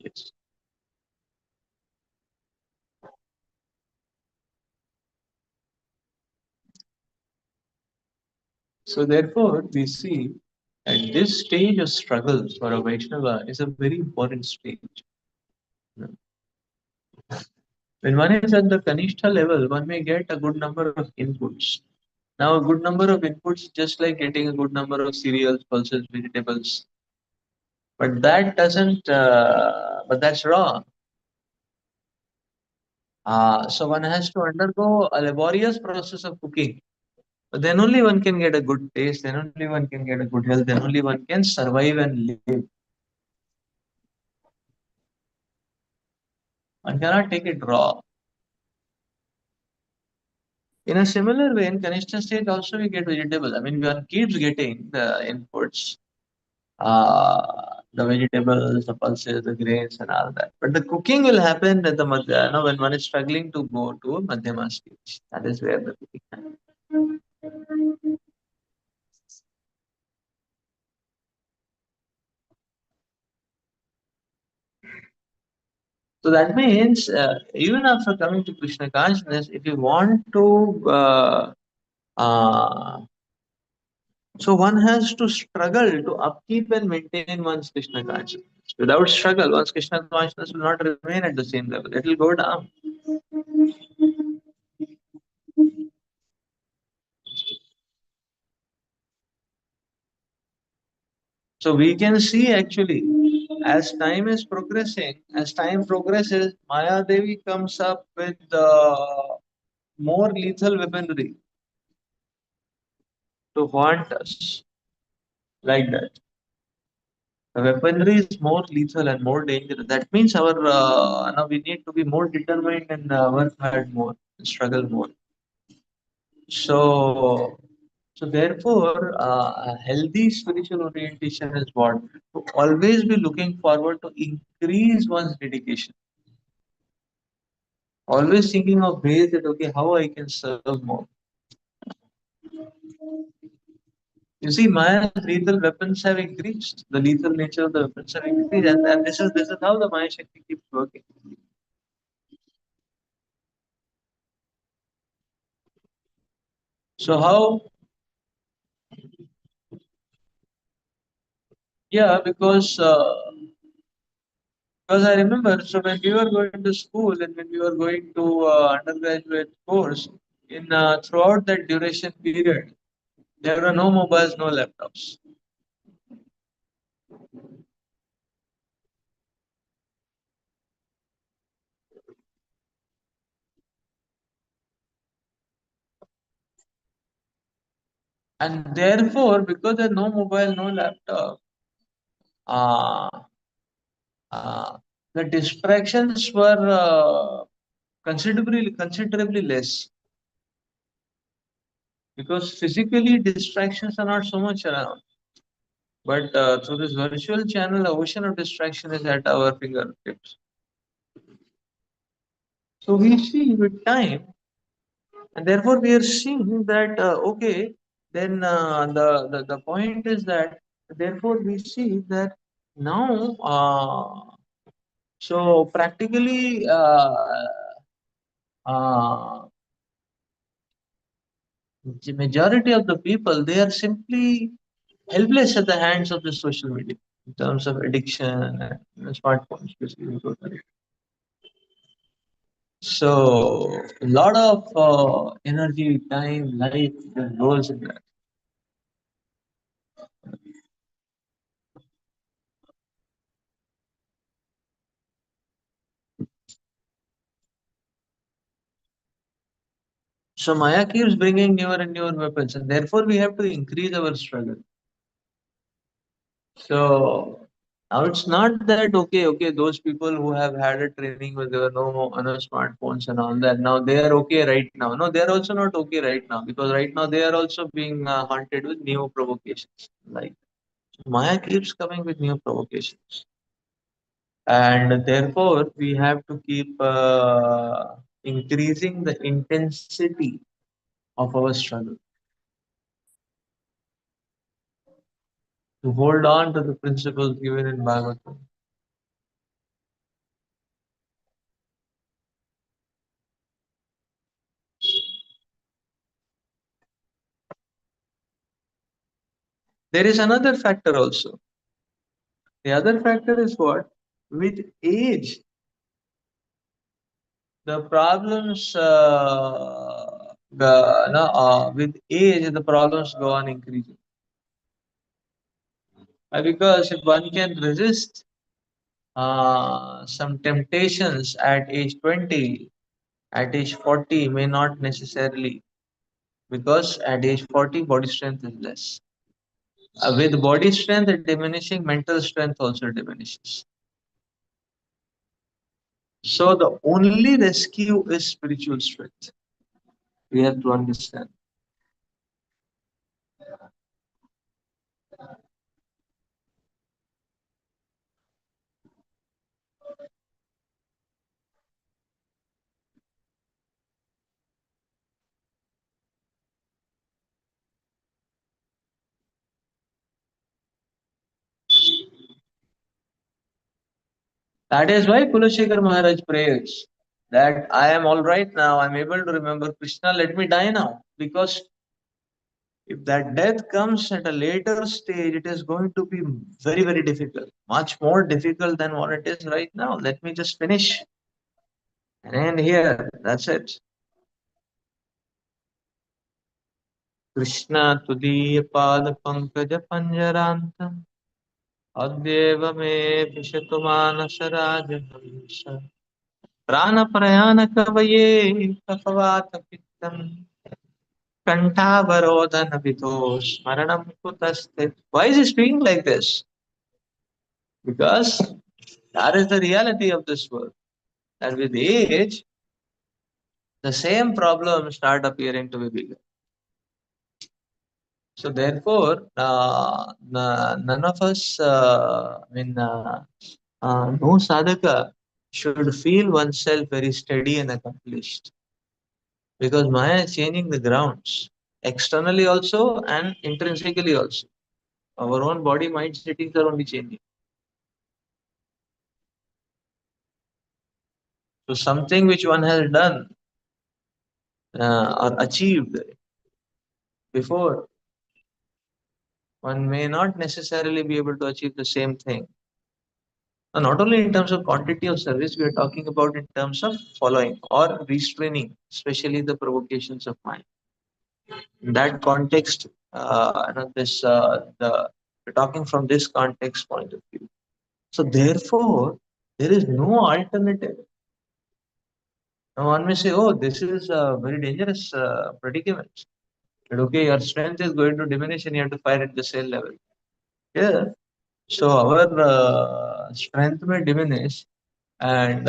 Yes. So therefore, we see at this stage of struggles for a Vaishnava is a very important stage. When one is at the Kanishta level, one may get a good number of inputs. Now, a good number of inputs, just like getting a good number of cereals, pulses, vegetables, but that doesn't. But that's wrong. So one has to undergo a laborious process of cooking. But then only one can get a good taste. Then only one can get a good health. Then only one can survive and live. One cannot take it raw. In a similar way, in Kanishta stage also we get vegetables. I mean, one keeps getting the inputs, the vegetables, the pulses, the grains, and all that. But the cooking will happen at the when one is struggling to go to a Madhyama stage. That is where the cooking happens. So that means even after coming to Krishna consciousness, if you want to uh, so one has to struggle to upkeep and maintain one's Krishna consciousness. Without struggle, one's Krishna consciousness will not remain at the same level. It will go down. So we can see actually, as time is progressing, as time progresses, Maya Devi comes up with more lethal weaponry to haunt us, like that. The weaponry is more lethal and more dangerous. That means our now we need to be more determined and work hard more, and struggle more. So, so therefore, a healthy spiritual orientation is what to always be looking forward to increase one's dedication. Always thinking of ways that okay, how I can serve more. You see, Maya's lethal weapons have increased. The lethal nature of the weapons have increased, and this is how the Maya Shakti keeps working. So how? Yeah, because I remember, so when we were going to school and when we were going to undergraduate course, in throughout that duration period, there were no mobiles, no laptops, and therefore, because there no mobile, no laptop, uh, uh, the distractions were considerably less because physically distractions are not so much around. But through this virtual channel, the ocean of distraction is at our fingertips. So we see with time, and therefore we are seeing that okay, then the point is that therefore we see that now so practically uh, the majority of the people they are simply helpless at the hands of the social media in terms of addiction and smartphones basically totally. So a lot of energy, time, life that goes in that. So Maya keeps bringing newer and newer weapons, and therefore we have to increase our struggle. So now it's not that okay, those people who have had a training where there were no smartphones and all that, now they are okay right now. No, they are also not okay right now because right now they are also being haunted with new provocations. Like Maya keeps coming with new provocations, and therefore we have to keep increasing the intensity of our struggle to hold on to the principles given in Bhagavatam. There is another factor also. The other factor is what? With age, the problems, with age, the problems go on increasing. Because if one can resist some temptations at age 20, at age 40 may not necessarily, because at age 40 body strength is less. With body strength diminishing, mental strength also diminishes. So the only rescue is spiritual strength. We have to understand. That is why Kulashekar Maharaj prays that I am all right now, I'm able to remember Krishna, let me die now. Because if that death comes at a later stage, it is going to be very, very difficult, much more difficult than what it is right now. Let me just finish and end here. That's it. Krishna Tudīya Pada Pankaja Panjarantam Adyeva me Vishatu Manasa Rajahamsa Prana Prayana Kavaye Kapavata Pittam Kantavarodhana Vidho Smaranam Kutaste. Why is he speaking like this? Because that is the reality of this world. That with age, the same problems start appearing to be bigger. So therefore, none of us, no sadhaka should feel oneself very steady and accomplished. Because Maya is changing the grounds, externally also and intrinsically also. Our own body, mind settings are only changing. So something which one has done or achieved before, one may not necessarily be able to achieve the same thing. Not only in terms of quantity of service, we are talking about in terms of following or restraining, especially the provocations of mind. In that context, we're talking from this context point of view. So therefore, there is no alternative. Now one may say, "Oh, this is a very dangerous predicament. That, okay, your strength is going to diminish, and you have to fight at the same level." Yeah. So our strength may diminish, and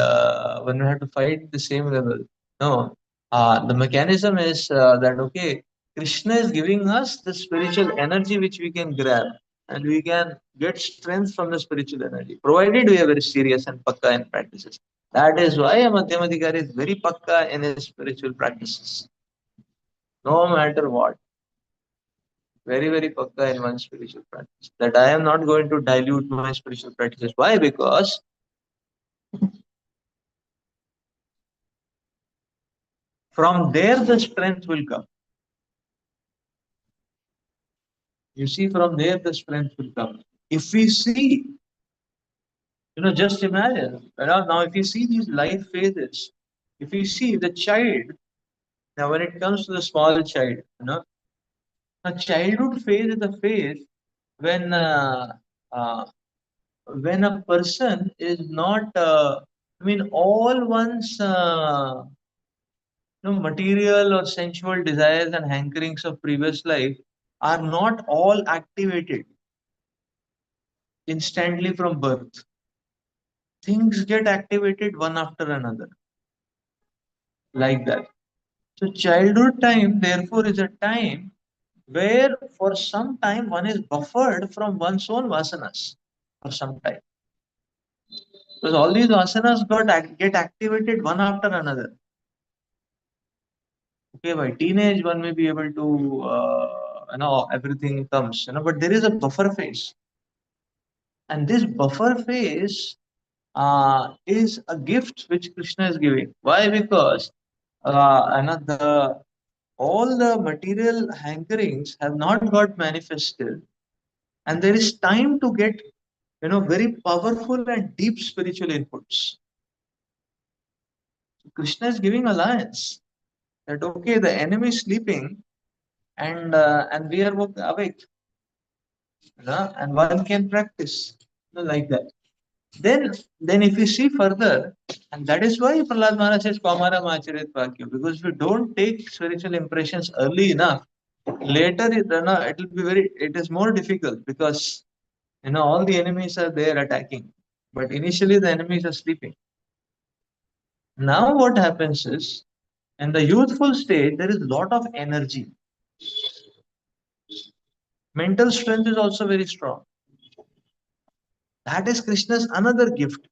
when we have to fight the same level. No, the mechanism is that okay, Krishna is giving us the spiritual energy which we can grab, and we can get strength from the spiritual energy, provided we are very serious and pakka in practices. That is why a Madhyamadhikari is very pakka in his spiritual practices, no matter what. Very, very pakka in one spiritual practice. That I am not going to dilute my spiritual practices. Why? Because from there the strength will come. You see, from there the strength will come. If we see, just imagine, now if you see these life phases, if you see the child, now when it comes to the small child, a childhood phase is a phase when uh, when a person is not, all one's material or sensual desires and hankerings of previous life are not all activated instantly from birth. Things get activated one after another, like that. So childhood time, therefore, is a time where for some time one is buffered from one's own vasanas for some time. Because all these vasanas get activated one after another. Okay, by teenage one may be able to, everything comes, but there is a buffer phase. And this buffer phase is a gift which Krishna is giving. Why? Because all the material hankerings have not got manifested and there is time to get very powerful and deep spiritual inputs. Krishna is giving alliance that okay, the enemy is sleeping and we are awake, and one can practice like that. Then if you see further, and that is why Prahlad Maharaj says Kamara Macharit Vakya, because if you don't take spiritual impressions early enough, later it will be it is more difficult because all the enemies are there attacking, but initially the enemies are sleeping. Now what happens is, in the youthful state, there is a lot of energy. Mental strength is also very strong. That is Krishna's another gift.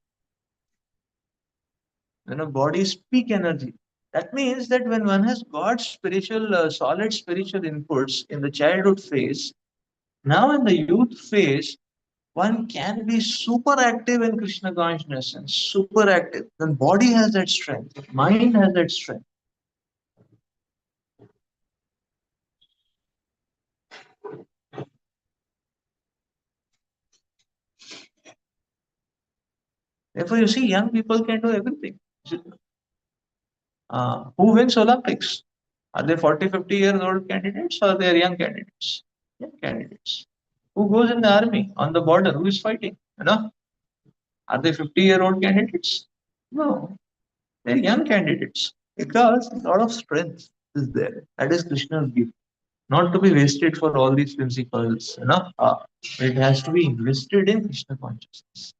Body is peak energy. That means that when one has got spiritual, solid spiritual inputs in the childhood phase, now in the youth phase, one can be super active in Krishna consciousness and super active. Then body has that strength, mind has that strength. Therefore, you see, young people can do everything. Who wins Olympics? Are they 40, 50 years old candidates or they are young candidates? Young candidates. Who goes in the army on the border? Who is fighting? Are they 50-year-old candidates? No, they're young candidates because a lot of strength is there. That is Krishna's gift. Not to be wasted for all these principles, it has to be invested in Krishna consciousness.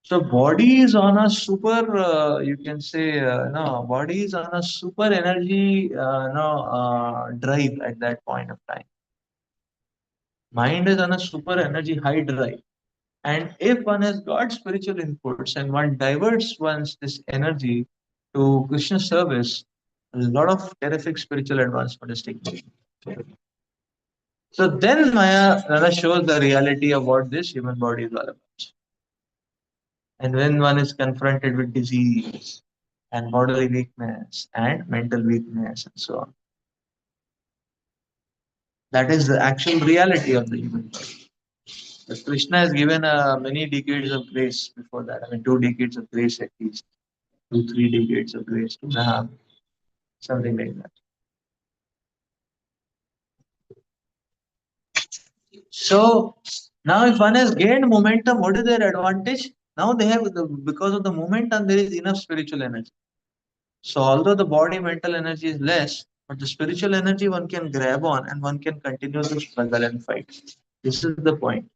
So body is on a super, you can say, no, body is on a super energy, drive at that point of time. Mind is on a super energy high drive. And if one has got spiritual inputs and one diverts one's this energy to Krishna service, a lot of terrific spiritual advancement is taking place. So then Maya Rana shows the reality of what this human body is all about. And when one is confronted with disease and bodily weakness and mental weakness and so on, that is the actual reality of the human body. But Krishna has given many decades of grace before that. I mean, 2 decades of grace at least, 2, 3 decades of grace, 2.5, something like that. So now, if one has gained momentum, what is their advantage? Now they have because of the momentum, there is enough spiritual energy. So although the body mental energy is less, but the spiritual energy one can grab on and one can continue to struggle and fight. This is the point.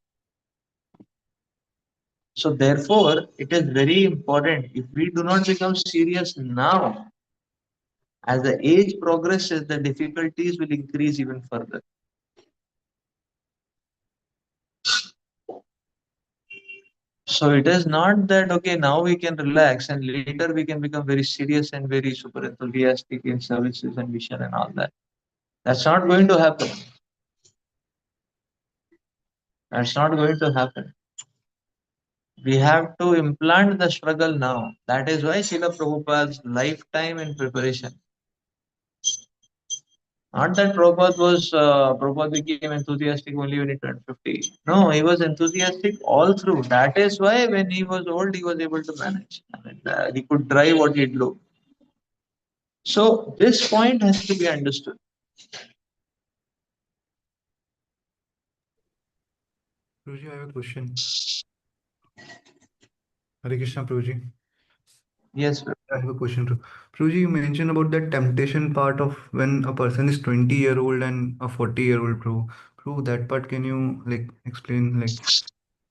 So therefore, it is very important if we do not become serious now, as the age progresses, the difficulties will increase even further. So it is not that okay, now we can relax and later we can become very serious and very super enthusiastic in services and mission and all that. That's not going to happen. That's not going to happen. We have to implant the struggle now. That is why Srila Prabhupada's lifetime in preparation. Not that Prabhupada became enthusiastic only when he turned 50. No, he was enthusiastic all through. That is why when he was old, he was able to manage. I mean, he could drive what he do. So this point has to be understood. Prabhuji, I have a question. Hare Krishna, Prabhuji. Yes, I have a question too. Prabhuji, you mentioned about that temptation part of when a person is 20-year-old and a 40-year-old, Prabhu. Prabhu, that part can you explain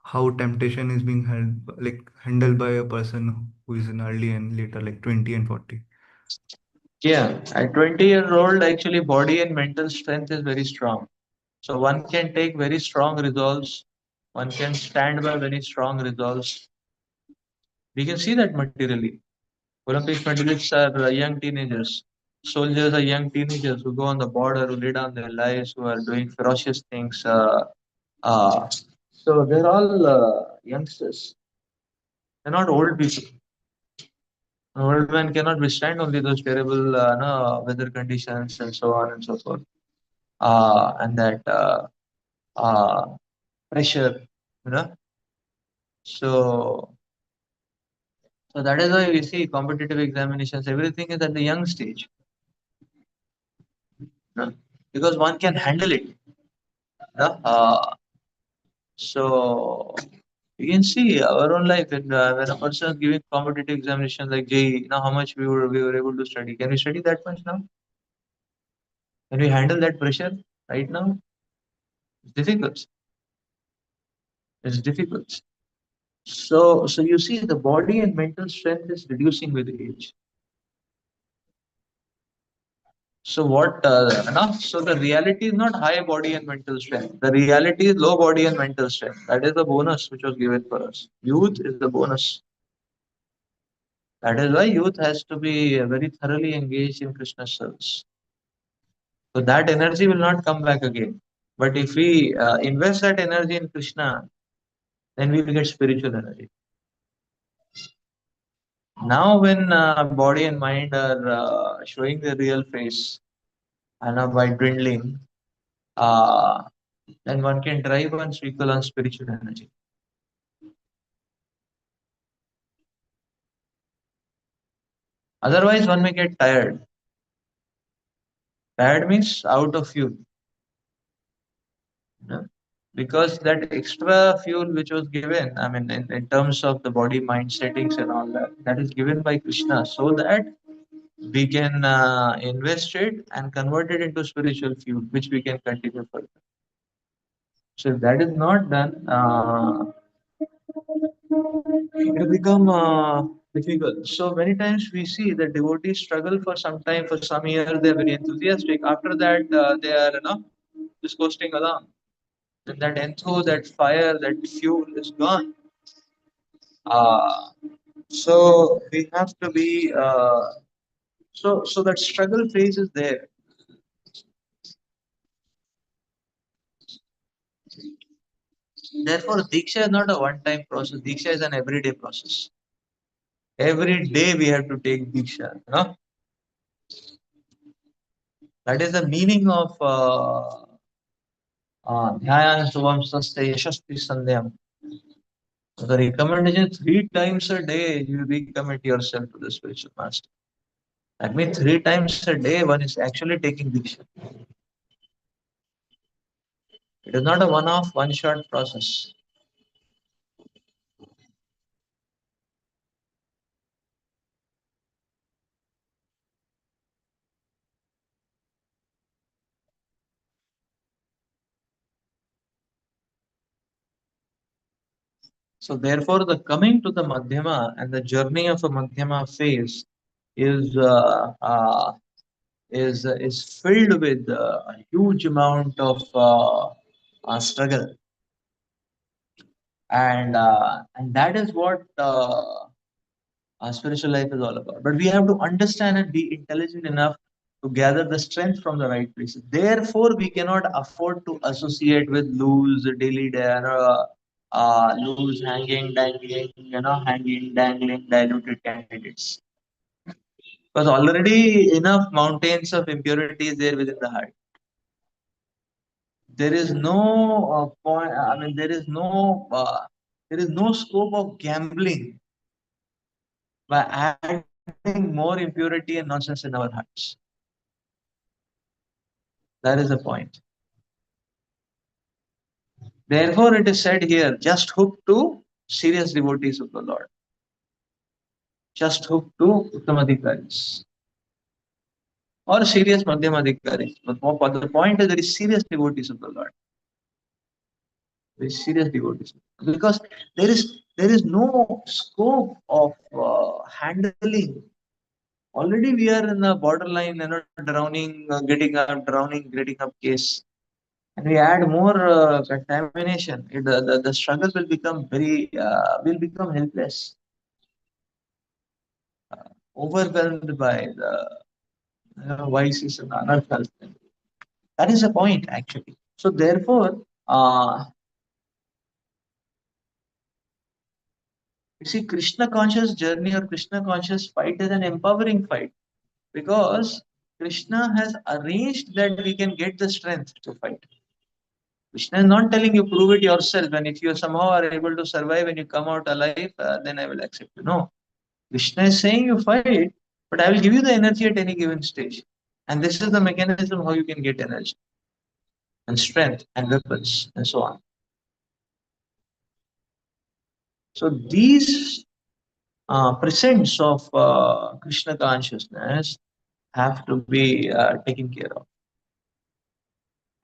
how temptation is being handled by a person who is in early and later, like 20 and 40? yeah. At 20-year-old, actually, body and mental strength is very strong. So one can take very strong resolves. One can stand by very strong resolves. We can see that materially. Olympic medalists are young teenagers. Soldiers are young teenagers who go on the border, who lay down their lives, who are doing ferocious things. Uh, so they're all youngsters. They're not old people. An old man cannot withstand only those terrible no, weather conditions and so on and so forth. And that uh, pressure, you know. So, so that is why we see competitive examinations. Everything is at the young stage, you know, because one can handle it. You know? So you can see our own life when a person is giving competitive examination like JEE, now how much we were able to study. Can we study that much now? Can we handle that pressure right now? It's difficult. It's difficult. So you see, the body and mental strength is reducing with age. So what? No? So the reality is not high body and mental strength. The reality is low body and mental strength. That is the bonus which was given for us. Youth is the bonus. That is why youth has to be very thoroughly engaged in Krishna's service. So that energy will not come back again. But if we invest that energy in Krishna, then we will get spiritual energy. Now, when body and mind are showing the real face, and by dwindling, uh, then one can drive one's vehicle on spiritual energy. Otherwise, one may get tired. Tired means out of fuel. You know? Because that extra fuel which was given, I mean, in terms of the body mind settings and all that, that is given by Krishna so that we can invest it and convert it into spiritual fuel, which we can continue further. So if that is not done, it will become difficult. So many times we see that devotees struggle for some time, for some years they are very enthusiastic. After that, they are just coasting along. And that enthu, that fire, that fuel is gone. Uh, so we have to be so that struggle phase is there. Therefore, Diksha is not a one-time process. Diksha is an everyday process. Every day we have to take Diksha. That is the meaning of Dhyayan Subham Saste Yashasti Sandhyam. The recommendation 3 times a day you recommit yourself to the spiritual master. That means 3 times a day one is actually taking Diksha. It is not a one-off, one-shot process. So therefore, the coming to the Madhyama and the journey of a Madhyama phase is filled with a huge amount of struggle, and that is what our spiritual life is all about. But we have to understand and be intelligent enough to gather the strength from the right places. Therefore, we cannot afford to associate with loose, daily, loose, hanging, dangling, hanging, dangling, diluted candidates. Because already enough mountains of impurity is there within the heart. There is no point. I mean, there is no scope of gambling by adding more impurity and nonsense in our hearts. That is the point. Therefore, it is said here, just hook to serious devotees of the Lord. Just hook to Uttamadhikaris or serious Madhyamadhikaris. But the point is, there is serious devotees of the Lord. Very serious devotees. Because there is no scope of handling. Already we are in the borderline, drowning, getting up case. And we add more contamination, the struggle will become will become helpless, overwhelmed by the vices and anarthas. That is the point, actually. So therefore, You see, Krishna conscious journey or Krishna conscious fight is an empowering fight because Krishna has arranged that we can get the strength to fight. Krishna is not telling you prove it yourself, and if you somehow are able to survive and you come out alive, then I will accept you. No, Krishna is saying you fight, but I will give you the energy at any given stage. And this is the mechanism how you can get energy and strength and weapons and so on. So these presence of Krishna consciousness have to be taken care of,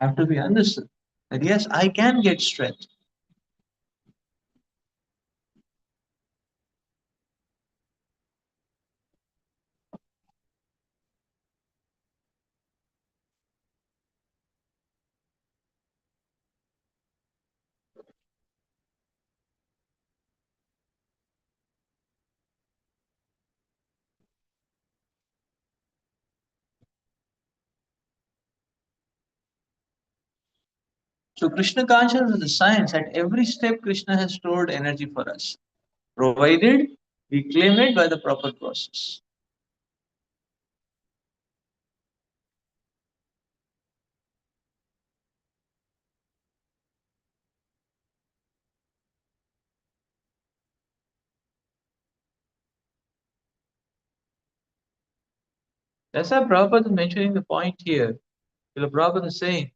have to be understood. That yes, I can get strength. So Krishna consciousness is a science. At every step, Krishna has stored energy for us, provided we claim it by the proper process. That's why Prabhupada is mentioning the point here. Srila Prabhupada is saying,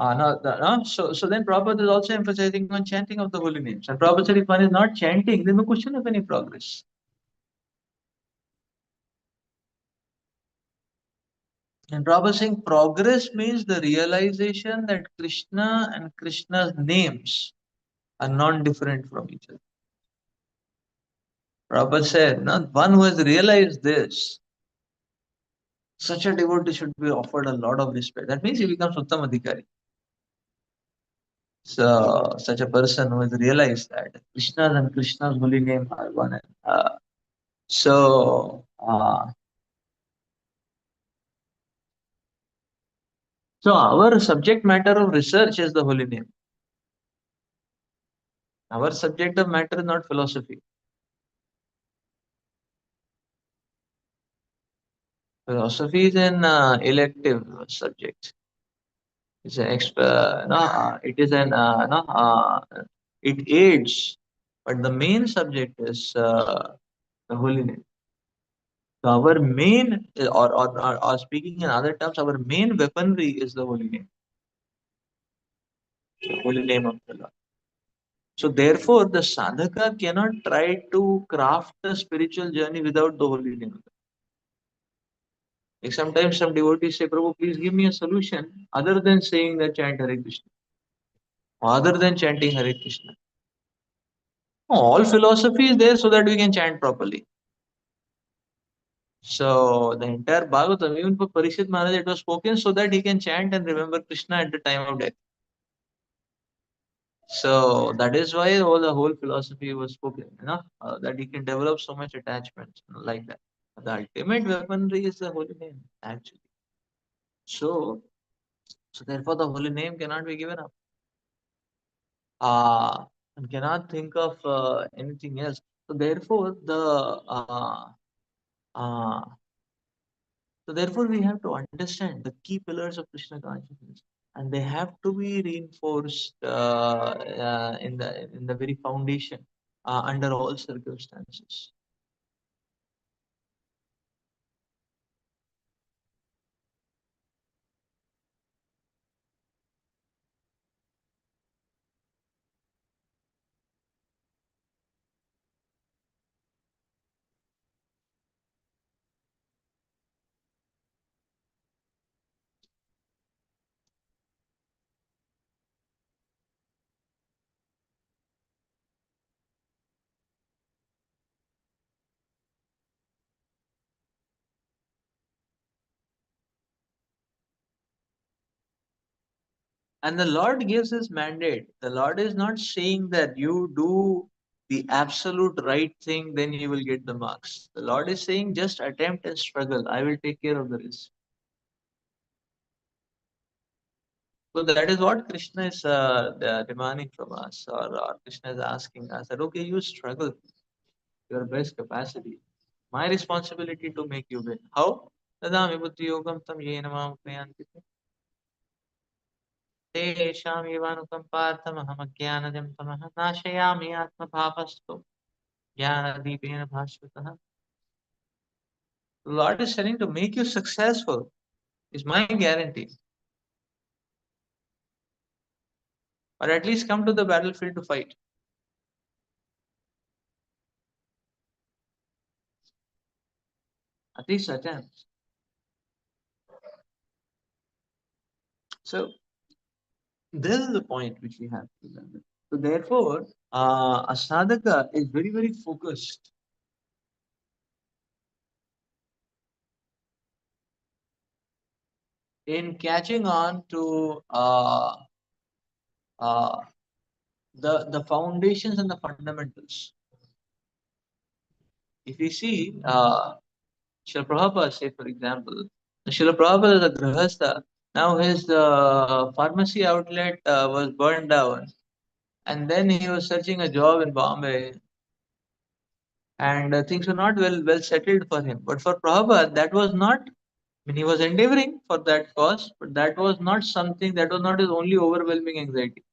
so then Prabhupada is also emphasizing on chanting of the holy names. And Prabhupada said if one is not chanting, then no question of any progress. And Prabhupada is saying progress means the realization that Krishna and Krishna's names are non-different from each other. Prabhupada said, no, one who has realized this, such a devotee should be offered a lot of respect. That means he becomes Uttam Adhikari. So, such a person who has realized that Krishna and Krishna's holy name are one. So, so our subject matter of research is the holy name. Our subject of matter is not philosophy. Philosophy is an elective subject. It's an it is an it aids, but the main subject is the holy name. So our main, or speaking in other terms, our main weaponry is the holy name, the holy name of the Lord. So therefore, the sadhaka cannot try to craft a spiritual journey without the holy name. Like sometimes some devotees say, Prabhu, please give me a solution other than saying that chant Hare Krishna, or other than chanting Hare Krishna. All philosophy is there so that we can chant properly. So the entire Bhagavatam, even for Parikshit Maharaj, it was spoken so that he can chant and remember Krishna at the time of death. So that is why all the whole philosophy was spoken, that he can develop so much attachment like that. The ultimate weaponry is the holy name, actually. So, so therefore the holy name cannot be given up. And cannot think of anything else. So therefore uh, so therefore we have to understand the key pillars of Krishna consciousness, and they have to be reinforced in the very foundation under all circumstances. And the Lord gives his mandate. The Lord is not saying that you do the absolute right thing, then you will get the marks. The Lord is saying just attempt and struggle. I will take care of the rest. So that is what Krishna is demanding from us, or Krishna is asking us that okay, you struggle. your best capacity. My responsibility to make you win. How? Dadami buddhi yogam tam yena mam prayanti तेषाम् एवानुकम्पार्थमहमज्ञानजं तमः नाशयामि आत्मभावस्तु ज्ञानदीपेन भास्वतः. The Lord is telling to make you successful is my guarantee. Or at least come to the battlefield to fight. At least attempt. So this is the point which we have to remember. So therefore, a sadhaka is very, very focused in catching on to the foundations and the fundamentals. If we see Srila Prabhupada, say for example, Srila Prabhupada is a grihastha. Now his pharmacy outlet was burned down, and then he was searching a job in Bombay, and things were not well settled for him. But for Prabhupada, that was not. I mean, he was endeavoring for that cause, but that was not something. That was not his only overwhelming anxiety.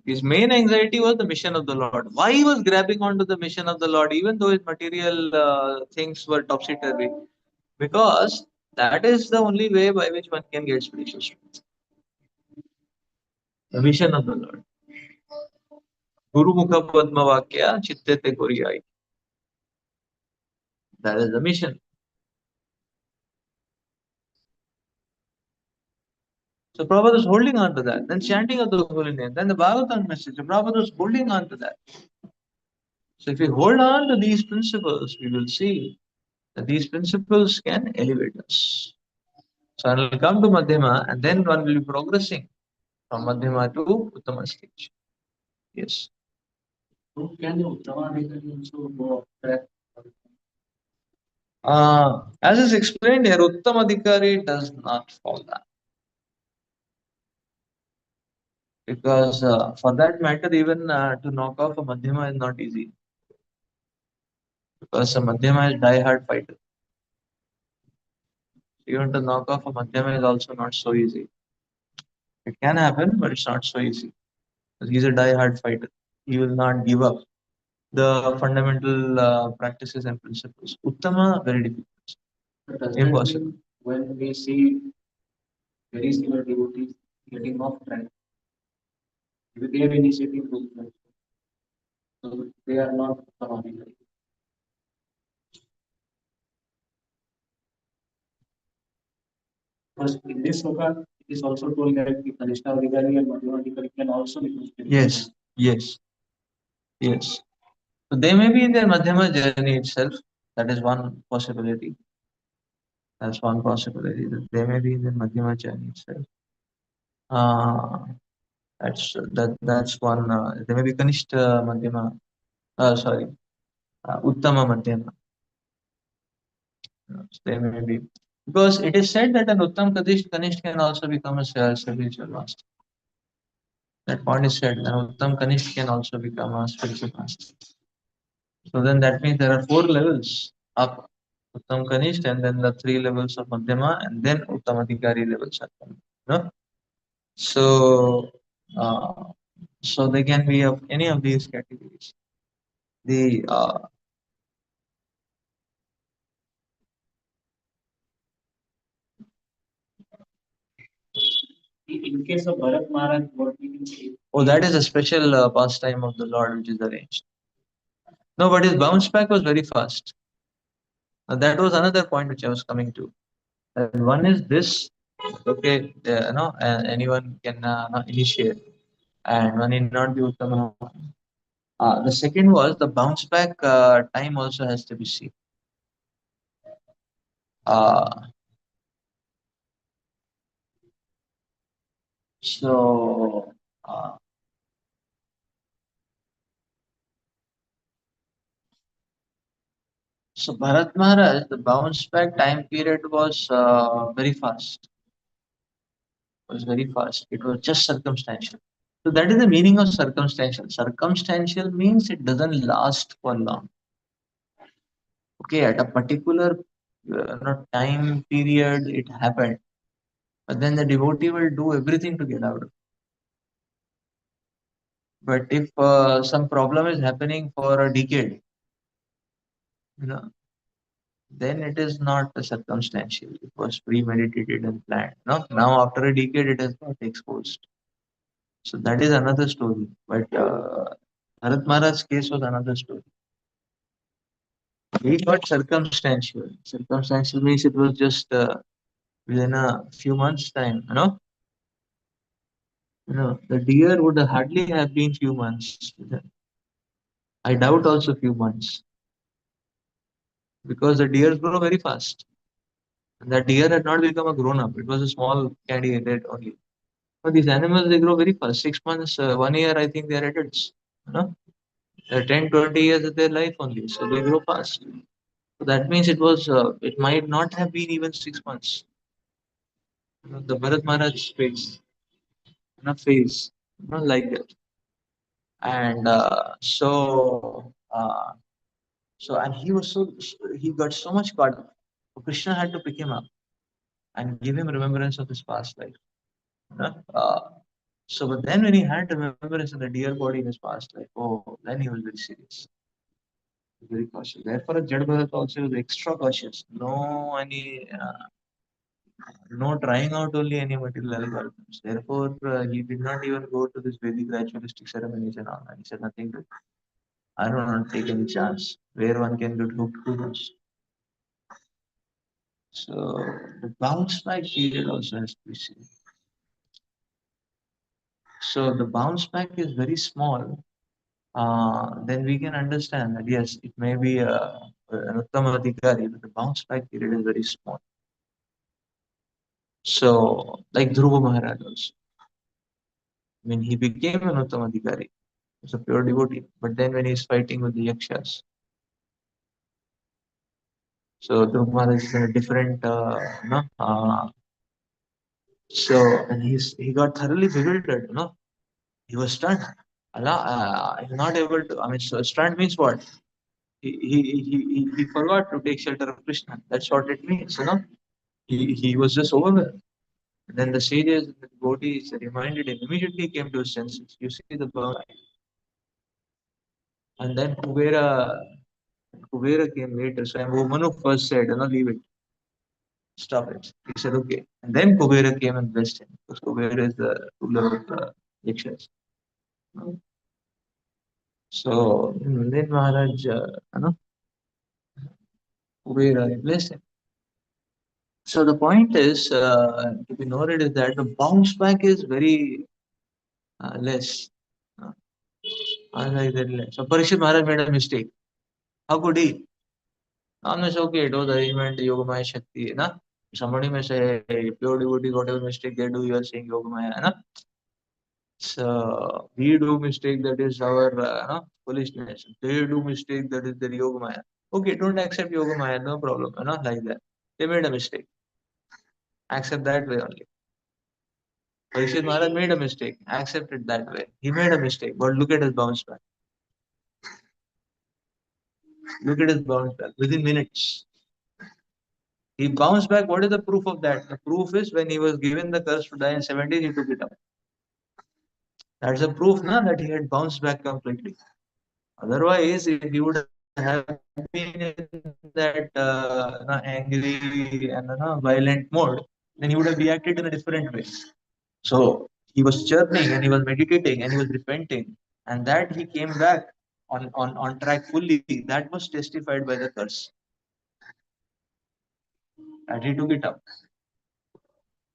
His main anxiety was the mission of the Lord. Why he was grabbing onto the mission of the Lord, even though his material things were topsy turvy? Because that is the only way by which one can get spiritual strength. The mission of the Lord. Guru Mukha Padma Vakya Chittete Koriyai. That is the mission. So Prabhupada is holding on to that. Then chanting of the holy name. Then the Bhagavatam message. So Prabhupada is holding on to that. So if we hold on to these principles, we will see that these principles can elevate us. So I will come to Madhyama and then one will be progressing from Madhyama to Uttama stage. Yes. So can the Uttamadhikari also go off track? As is explained here, Uttamadhikari does not fall that. Because for that matter, even to knock off a Madhyama is not easy. Because a Madhyama is die-hard fighter. Even to knock off a Madhyama is also not so easy. It can happen, but it's not so easy. Because he's a die-hard fighter. He will not give up the fundamental practices and principles. Uttama, very difficult. But does that Impossible. mean when we see very similar devotees getting off track, if they have initiative those things, so they are not Uttamadhikari. Because in this sloka, it is also told that the Kanishta Adhikari and Madhyama Adhikari can also become spiritual. Yes, yes, yes. So they may be in their Madhyama journey itself. That is one possibility. That's one possibility that they may be in their Madhyama journey itself. That's one. They may be Kanishta Madhyama. Sorry, Uttama Madhyama. They may be, because it is said that an Uttam Kanishta can also become a spiritual master. That point is said. An Uttam Kanishta can also become a spiritual master. So then that means there are 4 levels up. Uttam Kanishta, and then the 3 levels of Madhyama, and then Uttamadhikari levels are coming. No? Uh, so they can be of any of these categories. The In case of Bharat Maharaj, what we can say? Oh, that is a special pastime of the Lord which is arranged. No, but his bounce back was very fast. That was another point which I was coming to. One is this, okay, anyone can initiate, and one need not be Uttama. The second was the bounce back time also has to be seen. Uh, so, uh, so Bharat Maharaj, the bounce back time period was very fast. It was very fast. It was just circumstantial. So that is the meaning of circumstantial. Circumstantial means it doesn't last for long. Okay, at a particular time period, it happened, but then the devotee will do everything to get out of it. But if some problem is happening for a decade, you know, then it is not a circumstantial. It was premeditated and planned. No, now after a decade, it has got exposed. So that is another story. But Bharat Maharaj's case was another story. He got circumstantial. Circumstantial means it was just within a few months' time. The deer would hardly have been few months. I doubt also few months because the deers grow very fast. And that deer had not become a grown up. It was a small candidate only. But these animals they grow very fast. 6 months, 1 year, I think they are adults. You know, they're 10, 20 years of their life only. So they grow fast. So that means it might not have been even 6 months. The Bharat Maharaj phase, like that. And and he got so much caught up. So Krishna had to pick him up and give him remembrance of his past life. You know? But then when he had remembrance of the dear body in his past life, then he was very serious, very cautious. Therefore, Jad Bharat also was extra cautious. No trying out only any material algorithms. Therefore, he did not even go to this Vedic ritualistic ceremonies and all. And he said nothing to. I don't want to take any chance where one can get hooked. Who knows? So the bounce back period also has to be seen. So the bounce back is very small. Then we can understand that yes, it may be an Uttama Adhikari, but the bounce back period is very small. So, like Dhruva Maharaj also. When he became an Uttama Adhikari, he was a pure devotee. But then when he's fighting with the Yakshas, so Dhruva Maharaj is in a different, and he got thoroughly bewildered, He was stunned. Allah, he's not able to, so stunned means what? He forgot to take shelter of Krishna. That's what it means, He was just overwhelmed. And then the sages, the devotees reminded him, immediately came to his senses. You see the bird. And then Kubera came later. So Manu first said, leave it. Stop it. He said, okay. And then Kubera came and blessed him. Because Kubera is the ruler of the Yakshas. So then Maharaj, Kubera blessed him. So the point is, to be noted is that the bounce back is very less. So Parikshit Maharaj made a mistake. How could he? It's okay, it was arrangement, Yogamaya Shakti, Somebody may say, pure devotee, whatever mistake they do, you are saying Yogamaya, So we do mistake, that is our foolishness. They do mistake, that is their Yogamaya. Okay, don't accept Yogamaya, no problem, like that. They made a mistake. Accept that way only. Parikshit Maharaj made a mistake. Accept it that way. He made a mistake, but look at his bounce back. Look at his bounce back within minutes. He bounced back. What is the proof of that? The proof is when he was given the curse to die in 70s, he took it up. That's a proof that he had bounced back completely. Otherwise, if he would have been in that angry and violent mode, then he would have reacted in a different way. So he was churning and he was meditating and he was repenting, and that he came back on track fully. That was testified by the curse. And he took it up.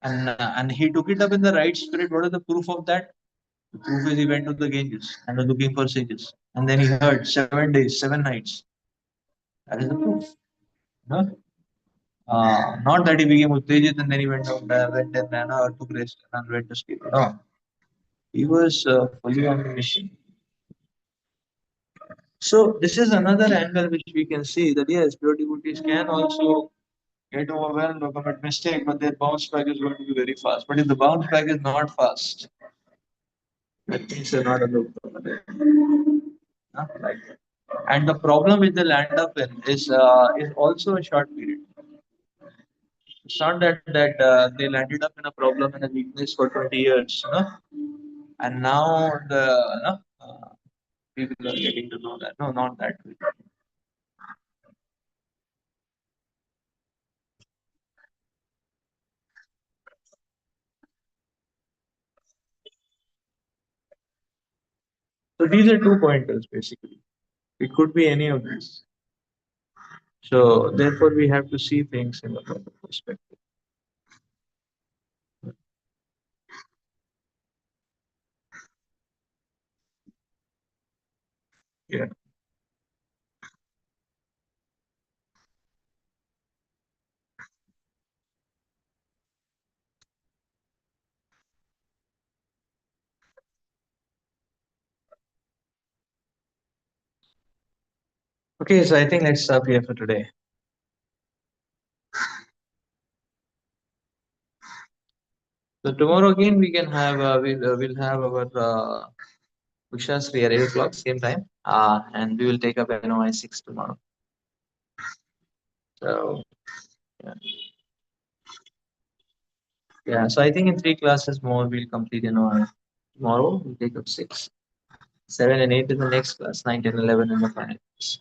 And he took it up in the right spirit. What is the proof of that? The proof is he went to the Ganges and was looking for sages. And then he heard 7 days, 7 nights. That is the proof. Not that he became Uttejit and then he went and took rest and went to sleep. No. He was fully on the mission. So this is another angle which we can see that yes, pure devotees can also get overwhelmed or commit mistake, but their bounce back is going to be very fast. But if the bounce back is not fast, that means they're not a good like that. And the problem with the land up in is also a short period. It's not that they landed up in a problem and a weakness for 20 years, you know? And now the people are getting to know that. No, not that way. So these are 2 pointers basically. It could be any of these. So therefore, we have to see things in a proper perspective. Yeah. Okay, so I think let's stop here for today. So tomorrow again we can have we'll have our Ushasri at 8 o'clock same time, and we will take up NOI 6 tomorrow. So yeah. Yeah, so I think in 3 classes more we'll complete NOI. Tomorrow we'll take up 6, 7 and 8 in the next class, 9, 10, 11 in the final class.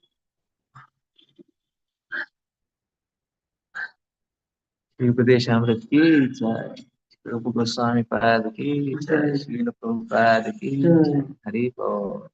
Shri Upadeshamrit ki jai. Prabhu Goswami Pad ki jai. Srila Prabhupada ki jai. Hari Bol.